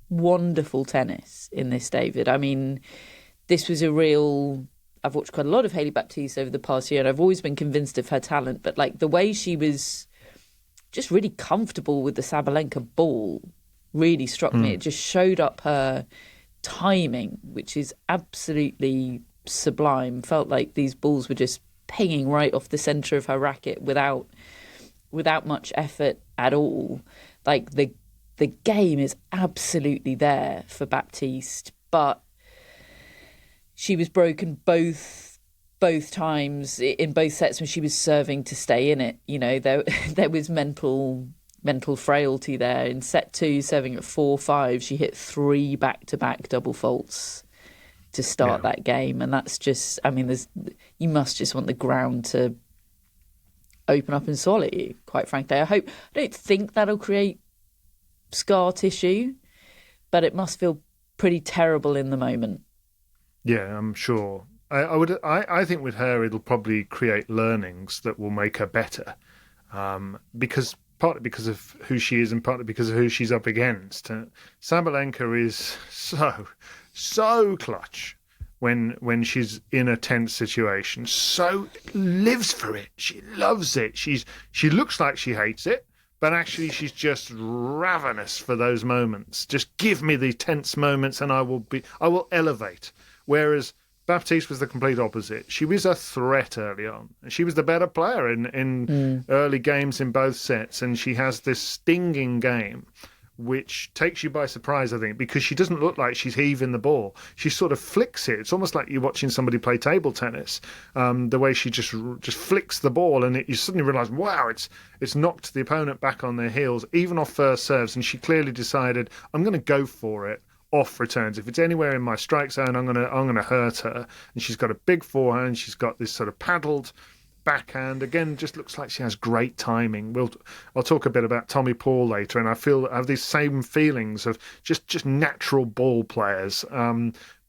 wonderful tennis in this, David. I mean, this was I've watched quite a lot of Hailey Baptiste over the past year, and I've always been convinced of her talent. But like, the way she was just really comfortable with the Sabalenka ball really struck me. It just showed up her timing, which is absolutely sublime. Felt like these balls were just pinging right off the centre of her racket without much effort at all. Like, the game is absolutely there for Baptiste, but she was broken both times in both sets when she was serving to stay in it. There was mental frailty there. In set 2, serving at 4-5, she hit 3 back-to-back double faults to start that game, and that's just, I mean, you must just want the ground to open up and swallow you, quite frankly. I don't think that'll create scar tissue, but it must feel pretty terrible in the moment. Yeah, I'm sure. I think with her it'll probably create learnings that will make her better, partly because of who she is and partly because of who she's up against. Sabalenka is so clutch when she's in a tense situation. So lives for it. She loves it. She looks like she hates it, but actually she's just ravenous for those moments. Just give me the tense moments and I will elevate. Whereas Baptiste was the complete opposite. She was a threat early on. She was the better player in early games in both sets, and she has this stinging game which takes you by surprise, I think, because she doesn't look like she's heaving the ball. She sort of flicks it. It's almost like you're watching somebody play table tennis. The way she just flicks the ball, and you suddenly realise, wow, it's knocked the opponent back on their heels, even off first serves. And she clearly decided, I'm going to go for it off returns. If it's anywhere in my strike zone, I'm gonna hurt her. And she's got a big forehand. She's got this sort of paddled backhand. Again, just looks like she has great timing. I'll talk a bit about Tommy Paul later, and I have these same feelings of just natural ball players.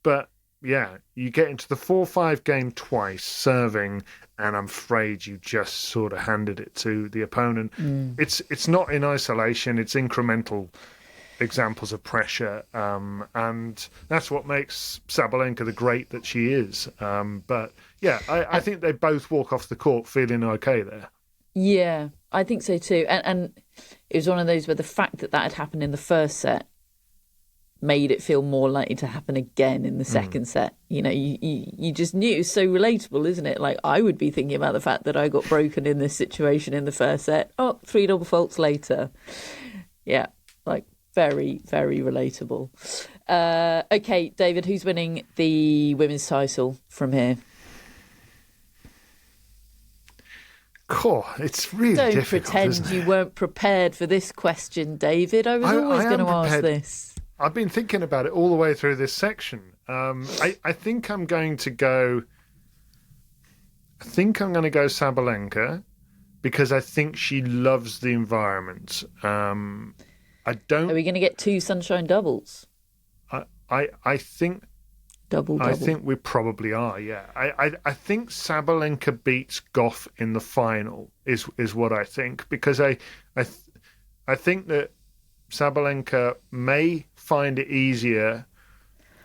But yeah, you get into the 4-5 game twice serving, and I'm afraid you just sort of handed it to the opponent. It's not in isolation, it's incremental examples of pressure, and that's what makes Sabalenka the great that she is. But yeah, I think they both walk off the court feeling okay there. Yeah, I think so too. And it was one of those where the fact that had happened in the first set made it feel more likely to happen again in the second set. You know, you just knew. It's so relatable, isn't it? Like, I would be thinking about the fact that I got broken in this situation in the first set. 3 double faults later. Yeah, like, very, very relatable. Okay, David, who's winning the women's title from here? Cool. It's really Don't difficult. Don't pretend you weren't prepared for this question, David. I was always going to ask this. I've been thinking about it all the way through this section. I think I'm going to go. I think I'm going to go Sabalenka because I think she loves the environment. I don't. Are we going to get 2 sunshine doubles? I think. Double. I think we probably are. Yeah. I think Sabalenka beats Gauff in the final is what I think, because I think that Sabalenka may find it easier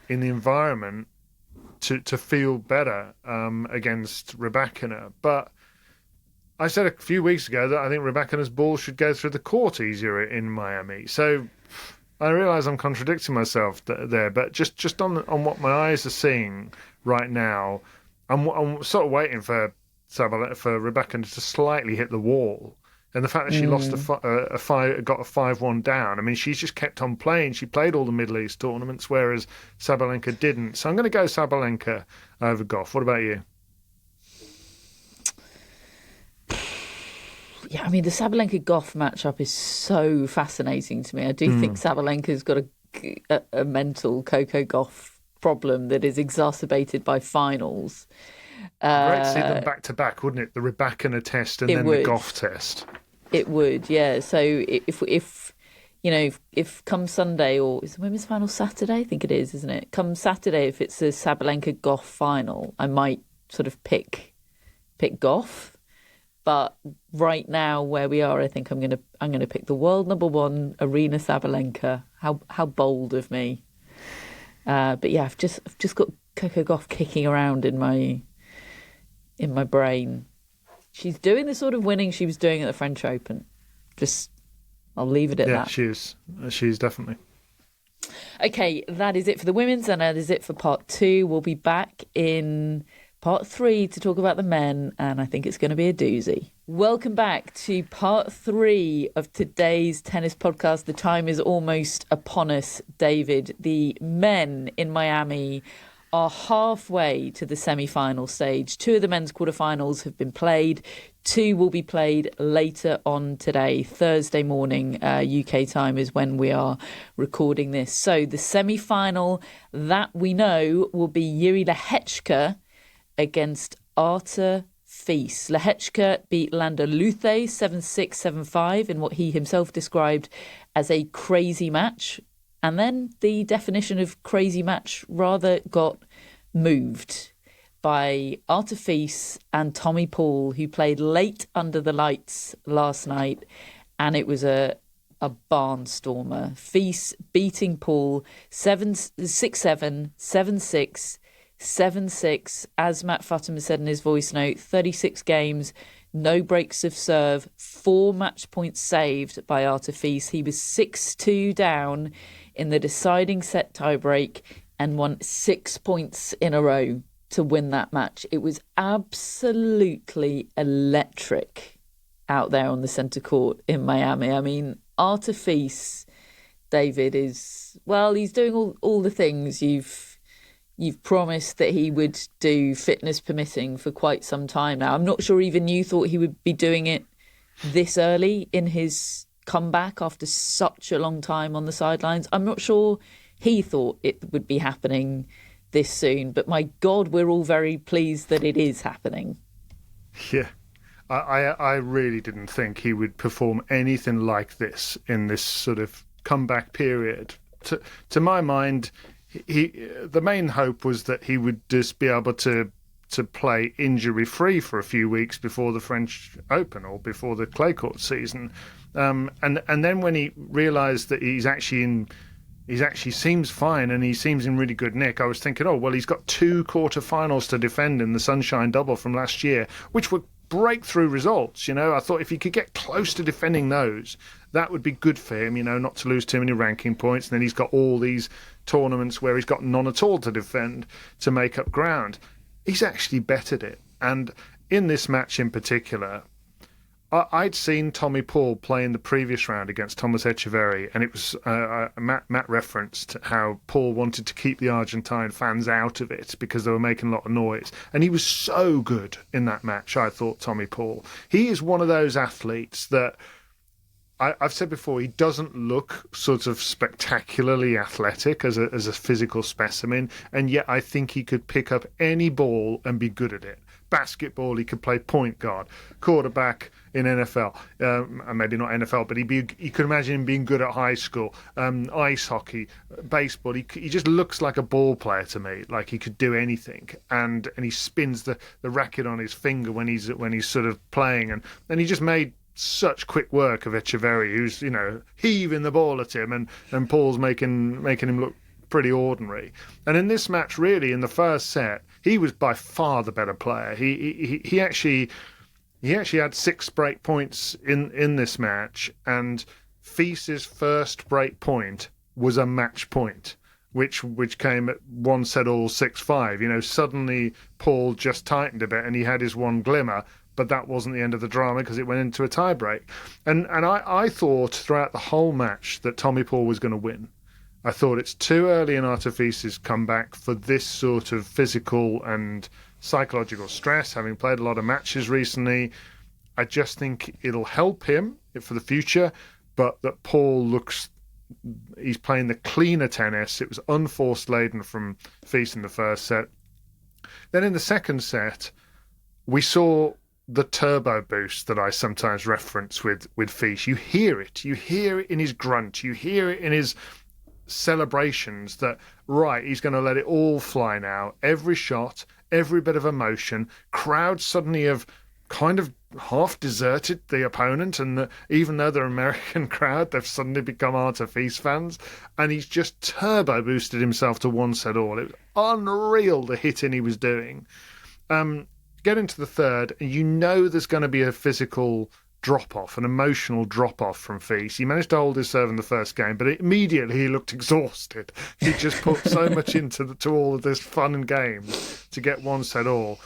in the environment to feel better against Rybakina. But I said a few weeks ago that I think Rybakina's ball should go through the court easier in Miami. So I realise I'm contradicting myself there, but just on what my eyes are seeing right now, I'm sort of waiting for Rybakina to slightly hit the wall. And the fact that she lost got a 5-1 down, I mean, she's just kept on playing. She played all the Middle East tournaments, whereas Sabalenka didn't. So I'm going to go Sabalenka over Gauff. What about you? Yeah, I mean, the Sabalenka-Gauff matchup is so fascinating to me. I do think Sabalenka's got a mental Coco Gauff problem that is exacerbated by finals. Great to see them back to back, wouldn't it? The Rybakina test and then the Gauff test. It would, yeah. So if come Sunday, or is the women's final Saturday? I think it is, isn't it? Come Saturday, if it's a Sabalenka-Gauff final, I might sort of pick Gauff. But right now, where we are, I think I'm gonna pick the world number 1, Aryna Sabalenka. How bold of me! But yeah, I've just got Coco Gauff kicking around in my brain. She's doing the sort of winning she was doing at the French Open. I'll leave it at that. Yeah, she is definitely. Okay, that is it for the women's, and that is it for part 2. We'll be back in part 3 to talk about the men, and I think it's going to be a doozy. Welcome back to part 3 of today's tennis podcast. The time is almost upon us, David. The men in Miami are halfway to the semi-final stage. 2 of the men's quarterfinals have been played. 2 will be played later on today. Thursday morning, UK time is when we are recording this. So the semi-final that we know will be Jiri Lehecka against Arthur Fils. Lehecka beat Lander Luthe 7-6, 7-5 in what he himself described as a crazy match. And then the definition of crazy match rather got moved by Arthur Fils and Tommy Paul, who played late under the lights last night. And it was a barnstormer. Fils beating Paul 6-7, 7-6, 7-6, as Matt Futterman said in his voice note, 36 games, no breaks of serve, 4 match points saved by Arthur Fils. He was 6-2 down in the deciding set tiebreak and won 6 points in a row to win that match. It was absolutely electric out there on the centre court in Miami. I mean, Arthur Fils, David, he's doing all the things you've promised that he would do, fitness permitting, for quite some time now. I'm not sure even you thought he would be doing it this early in his comeback after such a long time on the sidelines. I'm not sure he thought it would be happening this soon, but my God, we're all very pleased that it is happening. Yeah, I really didn't think he would perform anything like this in this sort of comeback period. To my mind, the main hope was that he would just be able to play injury-free for a few weeks before the French Open or before the clay court season. And then when he realised that he actually seems fine and he seems in really good nick, I was thinking, oh, well, he's got 2 quarterfinals to defend in the Sunshine Double from last year, which were breakthrough results. I thought if he could get close to defending those, that would be good for him, not to lose too many ranking points. And then he's got all these tournaments where he's got none at all to defend to make up ground. He's actually bettered it. And in this match in particular, I'd seen Tommy Paul play in the previous round against Thomas Etcheverry, and it was Matt referenced how Paul wanted to keep the Argentine fans out of it because they were making a lot of noise. And he was so good in that match, I thought, Tommy Paul. He is one of those athletes that, I've said before, he doesn't look sort of spectacularly athletic as a physical specimen, and yet I think he could pick up any ball and be good at it. Basketball, he could play point guard, quarterback in NFL, maybe not NFL, but you could imagine him being good at high school. Ice hockey, baseball, he just looks like a ball player to me, like he could do anything. And he spins the racket on his finger when he's sort of playing, and he just made such quick work of Etcheverry, who's heaving the ball at him, and Paul's making him look pretty ordinary. And in this match, really, in the first set, he was by far the better player. He actually had 6 break points in this match, and Fis's first break point was a match point, which came at 1-all 6-5. Suddenly Paul just tightened a bit, and he had his one glimmer. But that wasn't the end of the drama because it went into a tie-break. And I thought throughout the whole match that Tommy Paul was going to win. I thought it's too early in Arthur Fils' comeback for this sort of physical and psychological stress, having played a lot of matches recently. I just think it'll help him for the future, but that Paul he's playing the cleaner tennis. It was unforced laden from Fils in the first set. Then in the second set, we saw the turbo boost that I sometimes reference with Fils. You hear it in his grunt, you hear it in his celebrations that, right, he's going to let it all fly now. Every shot, every bit of emotion. Crowds suddenly have kind of half deserted the opponent, and even though they're American crowd, they've suddenly become Arthur Fils fans, and he's just turbo boosted himself to 1-all. It was unreal the hitting he was doing. Get into the third, and there's going to be a physical drop-off, an emotional drop-off from Fils. He managed to hold his serve in the first game, but immediately he looked exhausted. He just put so much into all of this fun and games to get 1-all.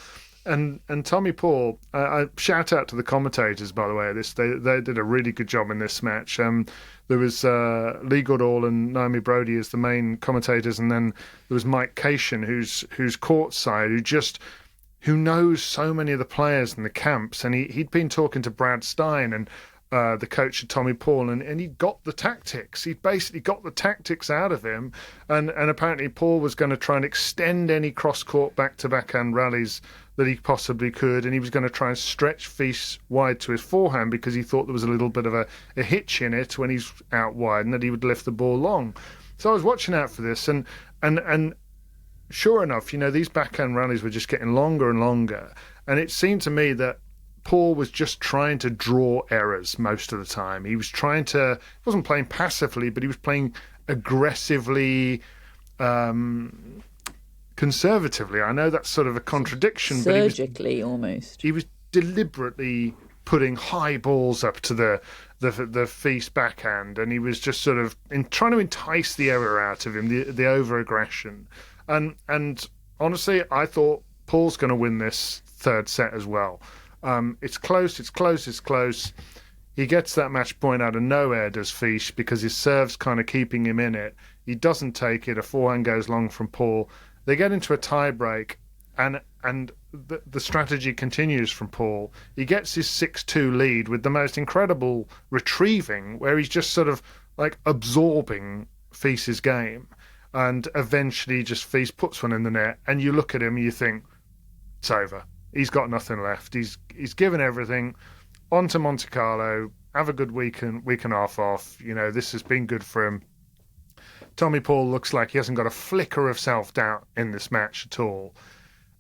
And Tommy Paul, I shout out to the commentators, by the way. They did a really good job in this match. There was Lee Goodall and Naomi Brody as the main commentators, and then there was Mike Cation, who's courtside, who knows so many of the players in the camps, and he'd been talking to Brad Stein and the coach of Tommy Paul, and he got the tactics. He basically got the tactics out of him, and apparently Paul was going to try and extend any cross-court back-to-backhand rallies that he possibly could, and he was going to try and stretch Fils wide to his forehand because he thought there was a little bit of a hitch in it when he's out wide and that he would lift the ball long. So I was watching out for this, and sure enough, these backhand rallies were just getting longer and longer, and it seemed to me that Paul was just trying to draw errors most of the time. He wasn't playing passively, but he was playing aggressively, conservatively. I know that's sort of a contradiction, surgically, but almost. He was deliberately putting high balls up to the Fils backhand, and he was just sort of trying to entice the error out of him, the over-aggression. And honestly, I thought Paul's going to win this third set as well. It's close. He gets that match point out of nowhere, does Fils, because his serve's kind of keeping him in it. He doesn't take it. A forehand goes long from Paul. They get into a tie break, and the strategy continues from Paul. He gets his 6-2 lead with the most incredible retrieving, where he's just sort of like absorbing Fis's game. And eventually just Fils puts one in the net, and you look at him and you think, it's over. He's got nothing left. He's given everything. On to Monte Carlo. Have a good week and a half off. This has been good for him. Tommy Paul looks like he hasn't got a flicker of self-doubt in this match at all.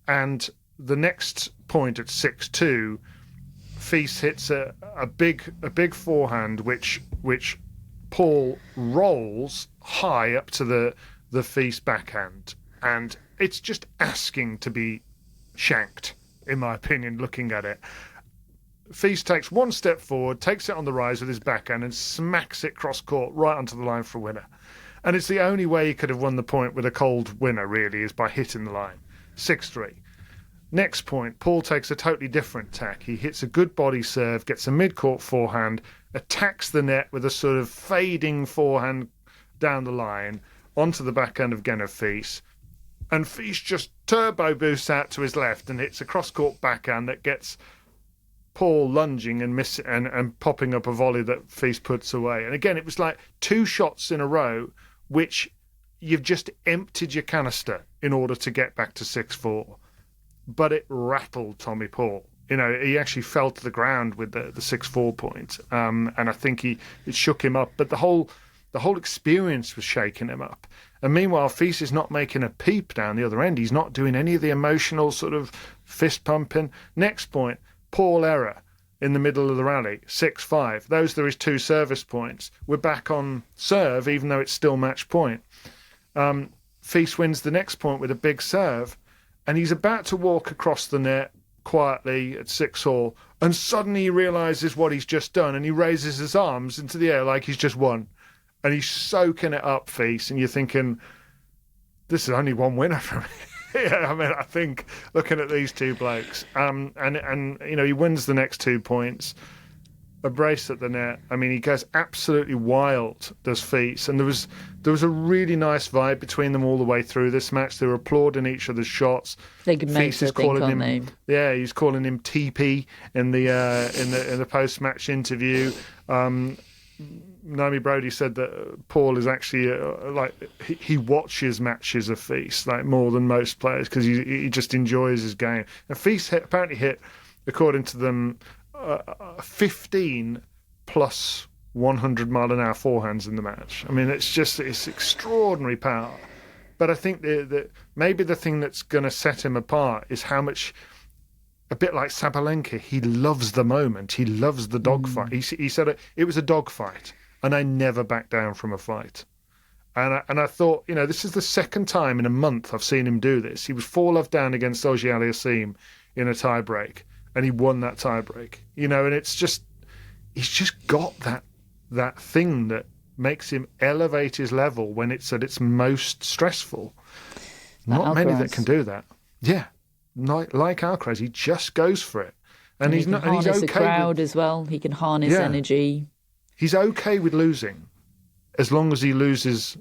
And the next point at 6-2, Fils hits a big forehand, which Paul rolls high up to the Fils backhand. And it's just asking to be shanked, in my opinion, looking at it. Fils takes one step forward, takes it on the rise with his backhand and smacks it cross-court right onto the line for a winner. And it's the only way he could have won the point with a cold winner, really, is by hitting the line. 6-3. Next point, Paul takes a totally different tack. He hits a good body serve, gets a mid-court forehand, attacks the net with a sort of fading forehand down the line onto the backhand of Fils. And Fils just turbo boosts out to his left and hits a cross-court backhand that gets Paul lunging and popping up a volley that Fils puts away. And again, it was like 2 shots in a row, which you've just emptied your canister in order to get back to 6-4. But it rattled Tommy Paul. He actually fell to the ground with the 6-4 point. And I think it shook him up. But the whole experience was shaking him up. And meanwhile, Fils is not making a peep down the other end. He's not doing any of the emotional sort of fist pumping. Next point, Paul error in the middle of the rally, 6-5. Those are his 2 service points. We're back on serve, even though it's still match point. Fils wins the next point with a big serve, and he's about to walk across the net quietly at 6-all, and suddenly he realises what he's just done, and he raises his arms into the air like he's just won. And he's soaking it up, Fils, and you're thinking, this is only one winner for me. Yeah, I think looking at these 2 blokes, and he wins the next 2 points, a brace at the net. He goes absolutely wild, does Fils, and there was a really nice vibe between them all the way through this match. They were applauding each other's shots. They could make it, can't they? Yeah, he's calling him TP in the post-match interview. Naomi Brodie said that Paul is actually he watches matches of Fils more than most players because he just enjoys his game. And Fils apparently hit, according to them, 15 plus 100-mile-an-hour forehands in the match. It's extraordinary power. But I think that maybe the thing that's going to set him apart is how much, a bit like Sabalebka, he loves the moment. He loves the dogfight. He said it was a dogfight, and I never back down from a fight. And I thought, this is the second time in a month I've seen him do this. He was 4-love down against Auger-Aliassime in a tiebreak, and he won that tiebreak. And it's just, he's just got that thing that makes him elevate his level when it's at its most stressful. Not many that can do that. Yeah. Like Alcaraz, he just goes for it, and he's not. And he's okay. The crowd as well. He can harness energy. He's okay with losing, as long as he loses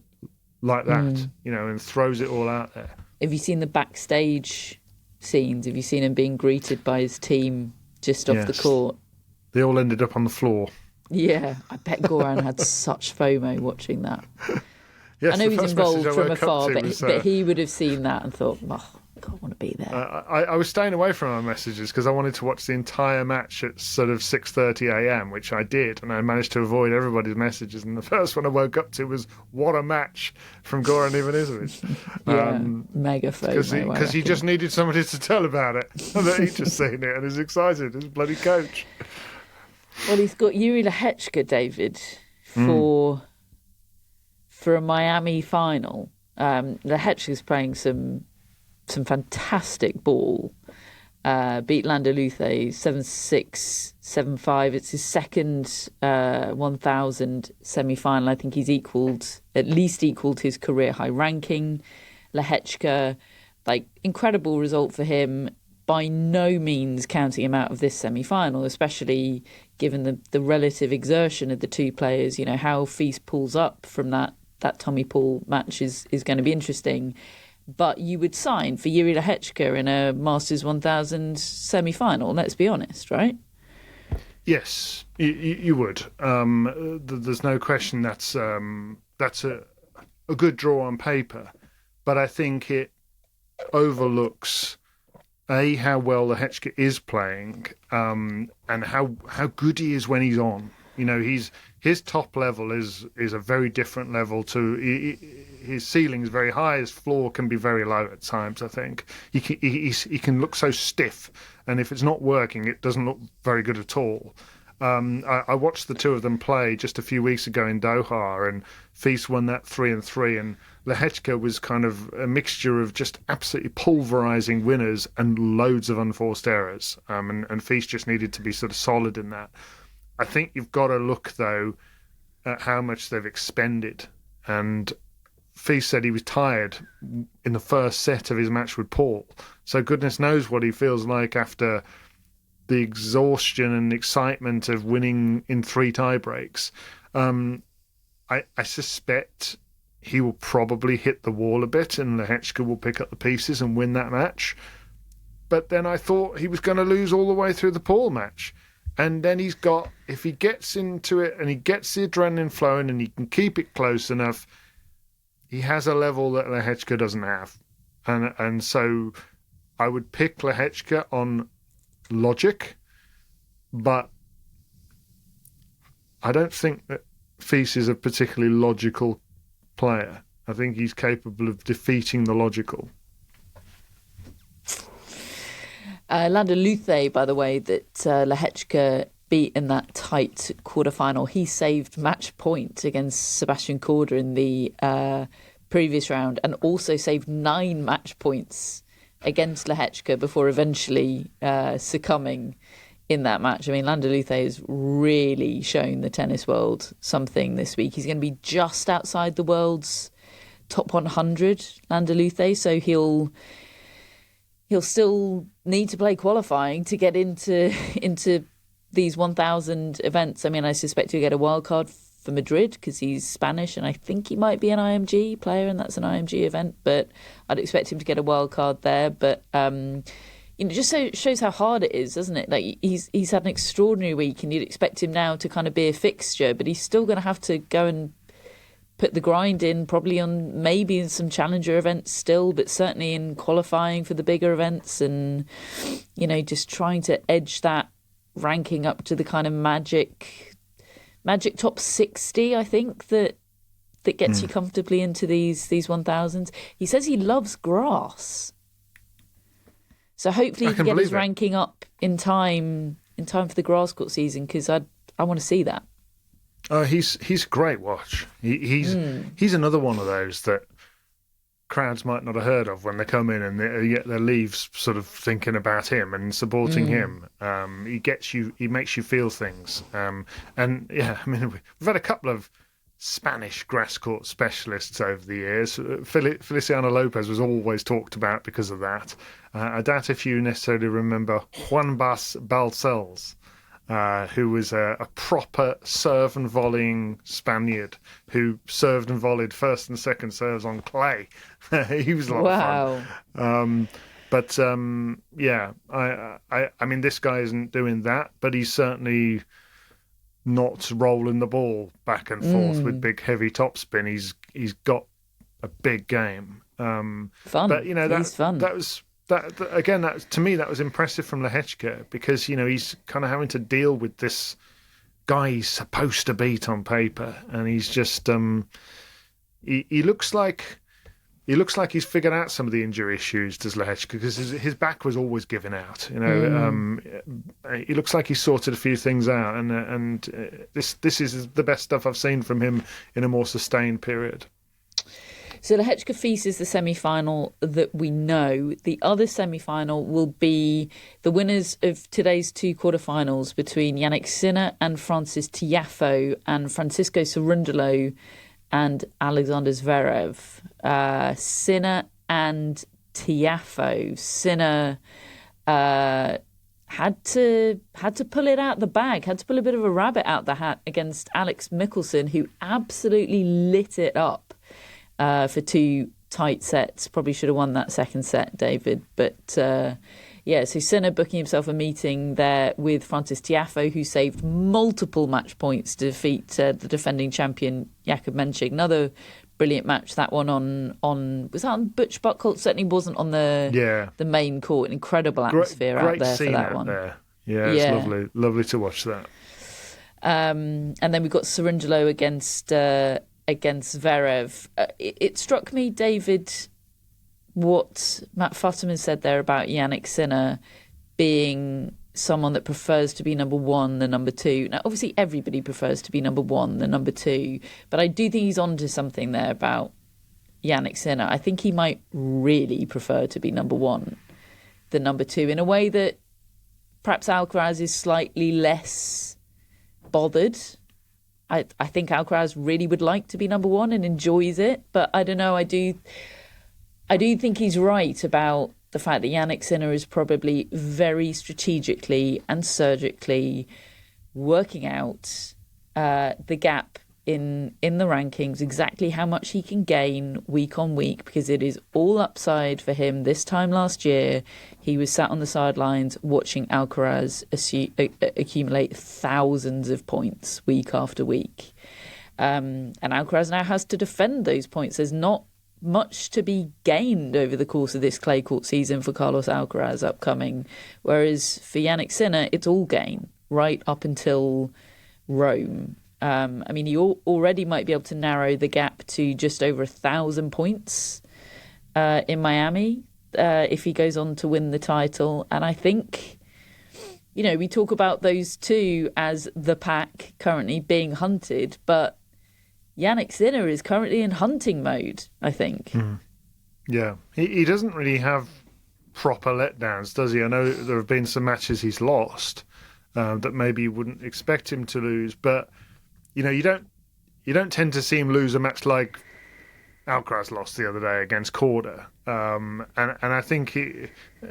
like that, and throws it all out there. Have you seen the backstage scenes? Have you seen him being greeted by his team just off the court? They all ended up on the floor. Yeah, I bet Goran had such FOMO watching that. Yes, I know he's involved from afar, but he would have seen that and thought, I want to be there. I was staying away from my messages because I wanted to watch the entire match at sort of 6:30 a.m, which I did, and I managed to avoid everybody's messages. And the first one I woke up to was "What a match" from Goran Ivanisevic. Mega FOMO. Because he just needed somebody to tell about it, and that he'd just seen it and is excited. His bloody coach. Well, he's got Jiri Lehecka, David, for a Miami final. Lehecka's playing some fantastic ball. Beat Lando Luthé 7-6, 7-5. It's his second 1,000 semi-final. I think he's at least equalled his career high ranking. Lehecka like, incredible result for him. By no means counting him out of this semi-final, especially given the relative exertion of the two players. You know, how Fils pulls up from that Tommy Paul match is going to be interesting. But you would sign for Jiri Lehecka in a Masters 1000 semi-final, let's be honest, right? Yes, you would. There's no question that's a good draw on paper. But I think it overlooks how well Lehecka is playing, and how good he is when he's on. You know, his top level is a very different level to his ceiling is very high. His floor can be very low at times. I think he can look so stiff, and if it's not working, it doesn't look very good at all. I watched the two of them play just a few weeks ago in Doha, and Fils won that 3-3, and Lehecka was kind of a mixture of just absolutely pulverising winners and loads of unforced errors, and Fils just needed to be sort of solid in that. I think you've got to look, though, at how much they've expended, and Fils said he was tired in the first set of his match with Paul, so goodness knows what he feels like after the exhaustion and excitement of winning in 3 tie-breaks. I suspect he will probably hit the wall a bit and Lehecka will pick up the pieces and win that match. But then I thought he was going to lose all the way through the Paul match. And then if he gets into it and he gets the adrenaline flowing and he can keep it close enough, he has a level that Lehecka doesn't have. And so I would pick Lehecka on logic, but I don't think that Fils is a particularly logical player. I think he's capable of defeating the logical. Landa Luthe, by the way, that Lehecka beat in that tight quarterfinal, he saved match point against Sebastian Korda in the previous round, and also saved 9 match points against Lehecka before eventually succumbing in that match. I mean, Landa Luthe has really shown the tennis world something this week. He's going to be just outside the world's top 100, Landa Luthe, so he'll still need to play qualifying to get into these 1,000 events. I mean, I suspect he'll get a wild card for Madrid because he's Spanish, and I think he might be an IMG player, and that's an IMG event. But I'd expect him to get a wild card there. But just shows how hard it is, doesn't it? Like he's had an extraordinary week, and you'd expect him now to kind of be a fixture, but he's still going to have to go and put the grind in, probably on maybe in some challenger events still, but certainly in qualifying for the bigger events, and just trying to edge that ranking up to the kind of magic top 60, I think, that gets you comfortably into these 1000s. He says he loves grass, so hopefully he can get his ranking up in time for the grass court season, because I want to see that. He's a great watch. He's another one of those that crowds might not have heard of when they come in and they leave sort of thinking about him and supporting him. He makes you feel things. And yeah, I mean, we've had a couple of Spanish grass court specialists over the years. Feliciano Lopez was always talked about because of that. I doubt if you necessarily remember Juan Bas Balcells, who was a proper serve and volleying Spaniard who served and volleyed first and second serves on clay. He was a lot of fun. I mean, this guy isn't doing that, but he's certainly not rolling the ball back and forth with big heavy topspin. He's got a big game. Fun. But he's fun. That again, to me, that was impressive from Lehecka, because he's kind of having to deal with this guy he's supposed to beat on paper, and he's just he looks like he's figured out some of the injury issues, does Lehecka, because his back was always giving out. He looks like he's sorted a few things out, and this is the best stuff I've seen from him in a more sustained period. So Lehecka Fils is the semi-final that we know. The other semi-final will be the winners of today's 2 quarterfinals between Jannik Sinner and Francis Tiafoe, and Francisco Cerundolo and Alexander Zverev. Sinner and Tiafoe. Sinner had to pull it out the bag, had to pull a bit of a rabbit out the hat against Alex Michelsen, who absolutely lit it up for 2 tight sets. Probably should have won that second set, David. But so Sinner booking himself a meeting there with Frances Tiafoe, who saved multiple match points to defeat the defending champion Jakub Menchik. Another brilliant match, that one on was that on Butch Buckholt? Certainly wasn't on the main court. An incredible atmosphere out there for that one. There. Yeah, it's lovely to watch that. And then we've got Cerundolo against Zverev. It struck me, David, what Matt Futterman said there about Jannik Sinner being someone that prefers to be number 1 than number 2. Now, obviously, everybody prefers to be number 1 than number 2, but I do think he's onto something there about Jannik Sinner. I think he might really prefer to be number 1 than number 2 in a way that perhaps Alcaraz is slightly less bothered. I think Alcaraz really would like to be number 1 and enjoys it, but I don't know. I do think he's right about the fact that Jannik Sinner is probably very strategically and surgically working out the gap in the rankings, exactly how much he can gain week on week, because it is all upside for him. This time last year, he was sat on the sidelines watching Alcaraz accumulate thousands of points week after week. And Alcaraz now has to defend those points. There's not much to be gained over the course of this clay court season for Carlos Alcaraz upcoming, whereas for Jannik Sinner, it's all gain right up until Rome. I mean, he already might be able to narrow the gap to just over 1,000 points in Miami if he goes on to win the title. And I think, we talk about those two as the pack currently being hunted, but Jannik Sinner is currently in hunting mode, I think. Yeah, he doesn't really have proper letdowns, does he? I know there have been some matches he's lost that maybe you wouldn't expect him to lose, but you don't tend to see him lose a match like Alcaraz lost the other day against Korda. And I think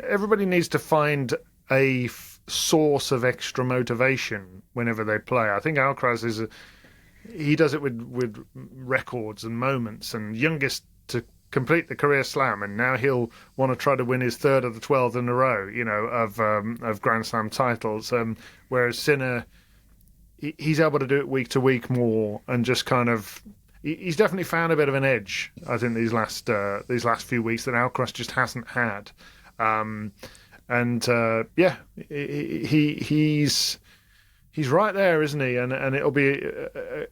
everybody needs to find a source of extra motivation whenever they play. I think Alcaraz he does it with records and moments, and youngest to complete the career slam, and now he'll want to try to win his 3rd of the 12th in a row, of Grand Slam titles. Whereas Sinner, he's able to do it week to week more, and just kind of he's definitely found a bit of an edge, I think, these last few weeks that Alcaraz just hasn't had. He's right there, isn't he? And it'll be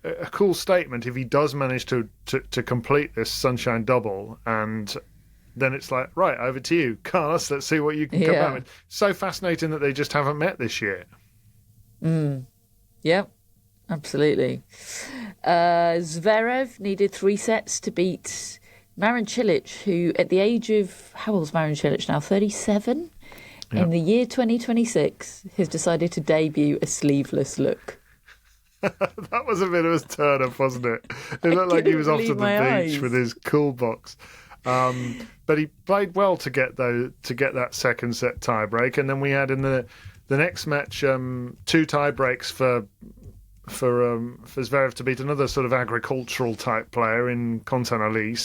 a cool statement if he does manage to complete this Sunshine Double, and then it's like, right, over to you, Carlos. Let's see what you can come out with. So fascinating that they just haven't met this year. Yep, absolutely. Zverev needed 3 sets to beat Marin Cilic, who at the age of, how old is Marin Cilic now? 37? Yep. In the year 2026, has decided to debut a sleeveless look. That was a bit of a turn-up, wasn't it? It looked like he was off to the beach with his cool box. But he played well to get that second set tie break, and then we had in the next match 2 tie breaks for Zverev to beat another sort of agricultural type player in Constantin.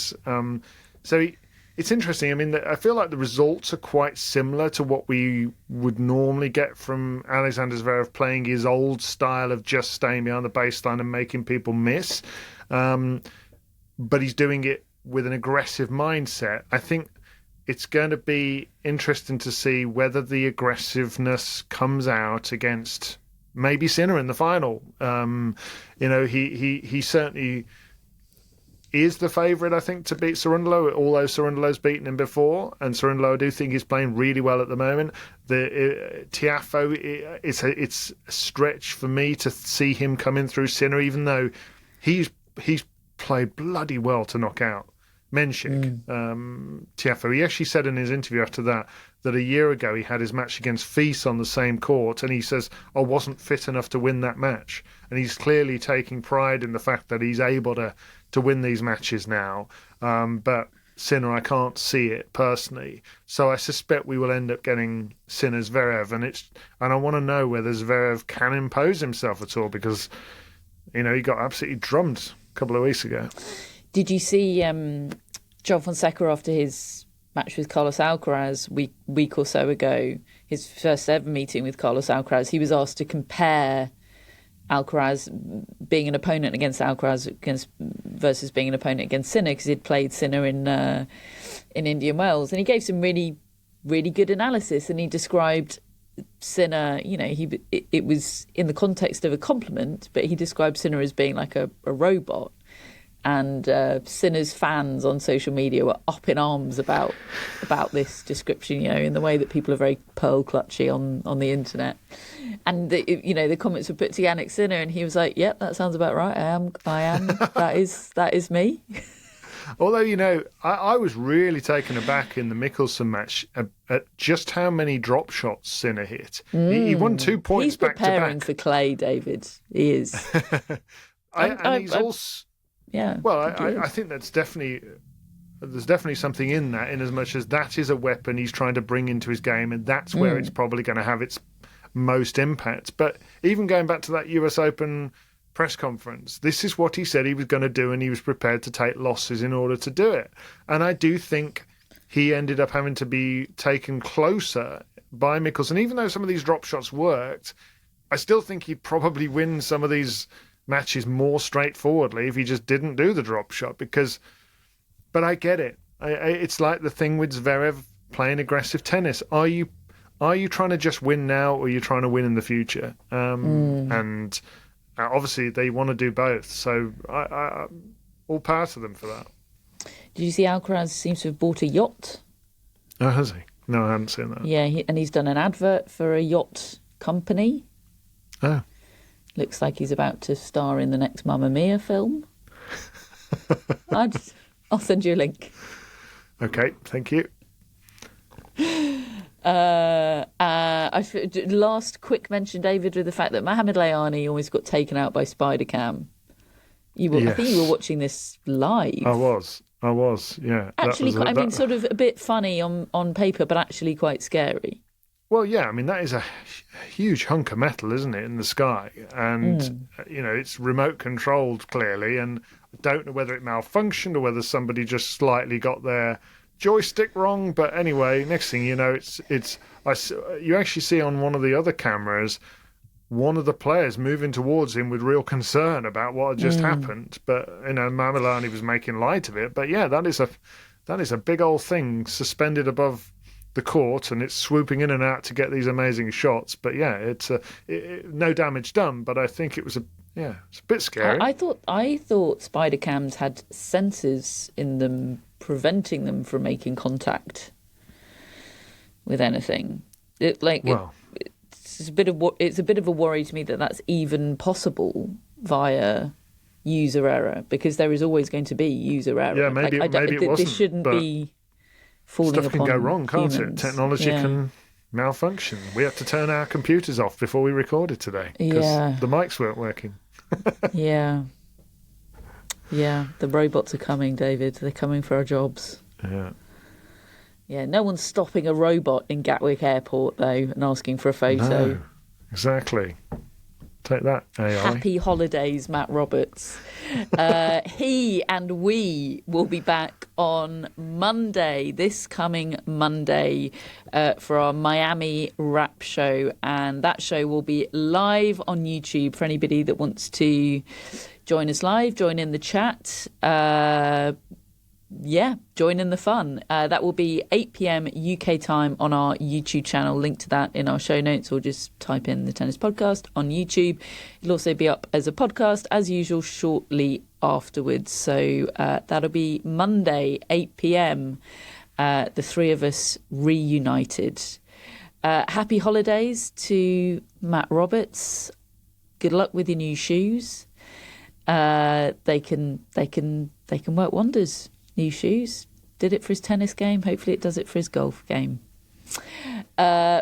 It's interesting. I mean, I feel like the results are quite similar to what we would normally get from Alexander Zverev playing his old style of just staying behind the baseline and making people miss. But he's doing it with an aggressive mindset. I think it's going to be interesting to see whether the aggressiveness comes out against maybe Sinner in the final. He certainly is the favourite, I think, to beat Cerundolo, although Cerundolo's beaten him before, and Cerundolo I do think is playing really well at the moment. Tiafoe, it's a stretch for me to see him coming through Sinner, even though he's played bloody well to knock out Menchik. Tiafoe, he actually said in his interview after that a year ago he had his match against Fils on the same court, and he says, I wasn't fit enough to win that match. And he's clearly taking pride in the fact that he's able to win these matches now. But Sinner. I can't see it personally. So I suspect we will end up getting Sinner's Zverev, and I want to know whether Zverev can impose himself at all, because, he got absolutely drummed a couple of weeks ago. Did you see John Fonseca after his match with Carlos Alcaraz week or so ago, his first ever meeting with Carlos Alcaraz? He was asked to compare Alcaraz being an opponent against Alcaraz versus being an opponent against Sinner, because he'd played Sinner in Indian Wells, and he gave some really, really good analysis, and he described Sinner, it was in the context of a compliment, but he described Sinner as being like a robot. And Sinner's fans on social media were up in arms about this description, in the way that people are very pearl clutchy on the internet. And the comments were put to Jannik Sinner, and he was like, "Yep, that sounds about right. I am. that is me." Although, I was really taken aback in the Mickelson match at just how many drop shots Sinner hit. He won 2 points back to back. He's preparing for clay, David. He is. He's also. Yeah. Well, I think there's definitely something in that, in as much as that is a weapon he's trying to bring into his game, and that's where it's probably going to have its most impact. But even going back to that US Open press conference, this is what he said he was going to do, and he was prepared to take losses in order to do it. And I do think he ended up having to be taken closer by Mickelson. Even though some of these drop shots worked, I still think he'd probably win some of these matches more straightforwardly if he just didn't do the drop shot. But I get it. It's like the thing with Zverev playing aggressive tennis. Are you trying to just win now, or are you trying to win in the future? And obviously they want to do both. So I all power to them for that. Did you see Alcaraz seems to have bought a yacht? Oh, has he? No, I haven't seen that. Yeah, and he's done an advert for a yacht company. Oh. Looks like he's about to star in the next Mamma Mia film. I'll send you a link. Okay, thank you. Last quick mention, David, with the fact that Mohamed Layani always got taken out by Spider-Cam. Yes. I think you were watching this live. I was, yeah. Actually, sort of a bit funny on paper, but actually quite scary. Well, yeah, that is a huge hunk of metal, isn't it, in the sky? And, it's remote controlled, clearly, and I don't know whether it malfunctioned or whether somebody just slightly got their joystick wrong. But anyway, next thing you know, you actually see on one of the other cameras one of the players moving towards him with real concern about what had just happened. But, Mamelani was making light of it. But, yeah, that is a big old thing suspended above the court, and it's swooping in and out to get these amazing shots. But yeah, it's no damage done, but I think it's a bit scary. I thought spider cams had sensors in them preventing them from making contact with anything. It's a bit of a worry to me that that's even possible via user error, because there is always going to be user error. Yeah, maybe it wasn't. This shouldn't be falling stuff upon can go wrong, can't humans. it? Technology can malfunction. We had to turn our computers off before we recorded today because the mics weren't working. Yeah, the robots are coming, David. They're coming for our jobs. Yeah, no one's stopping a robot in Gatwick Airport, though, and asking for a photo. No, exactly. Take that, AI. Happy holidays, Matt Roberts. He and we will be back on Monday, this coming Monday, for our Miami wrap show. And that show will be live on YouTube for anybody that wants to join us live, join in the chat. Join in the fun. That will be 8 p.m. UK time on our YouTube channel. Link to that in our show notes, or just type in the Tennis Podcast on YouTube. It'll also be up as a podcast as usual shortly afterwards. So that'll be Monday, 8 p.m. The three of us reunited. Happy holidays to Matt Roberts. Good luck with your new shoes. They can work wonders. New shoes. Did it for his tennis game. Hopefully it does it for his golf game.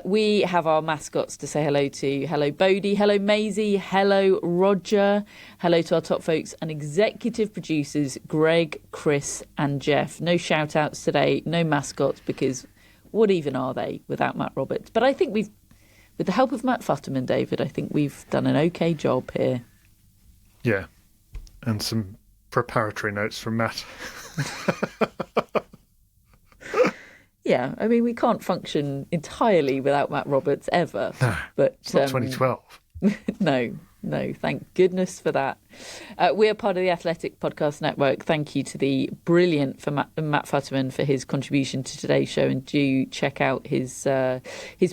We have our mascots to say hello to. Hello, Bodie. Hello, Maisie. Hello, Roger. Hello to our top folks and executive producers, Greg, Chris and Jeff. No shout-outs today, no mascots, because what even are they without Matt Roberts? But I think with the help of Matt Futterman, David, I think we've done an okay job here. Yeah, and some preparatory notes from Matt. Yeah, I mean, we can't function entirely without Matt Roberts ever. No, but it's not 2012. No, thank goodness for that. We are part of the Athletic Podcast Network. Thank you to the brilliant Matt Futterman for his contribution to today's show, and do check out his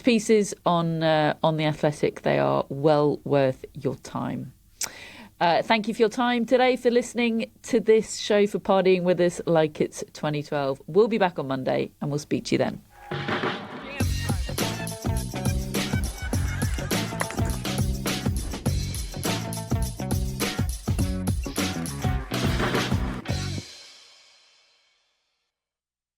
pieces on the Athletic. They are well worth your time. Thank you for your time today, for listening to this show, for partying with us like it's 2012. We'll be back on Monday and we'll speak to you then.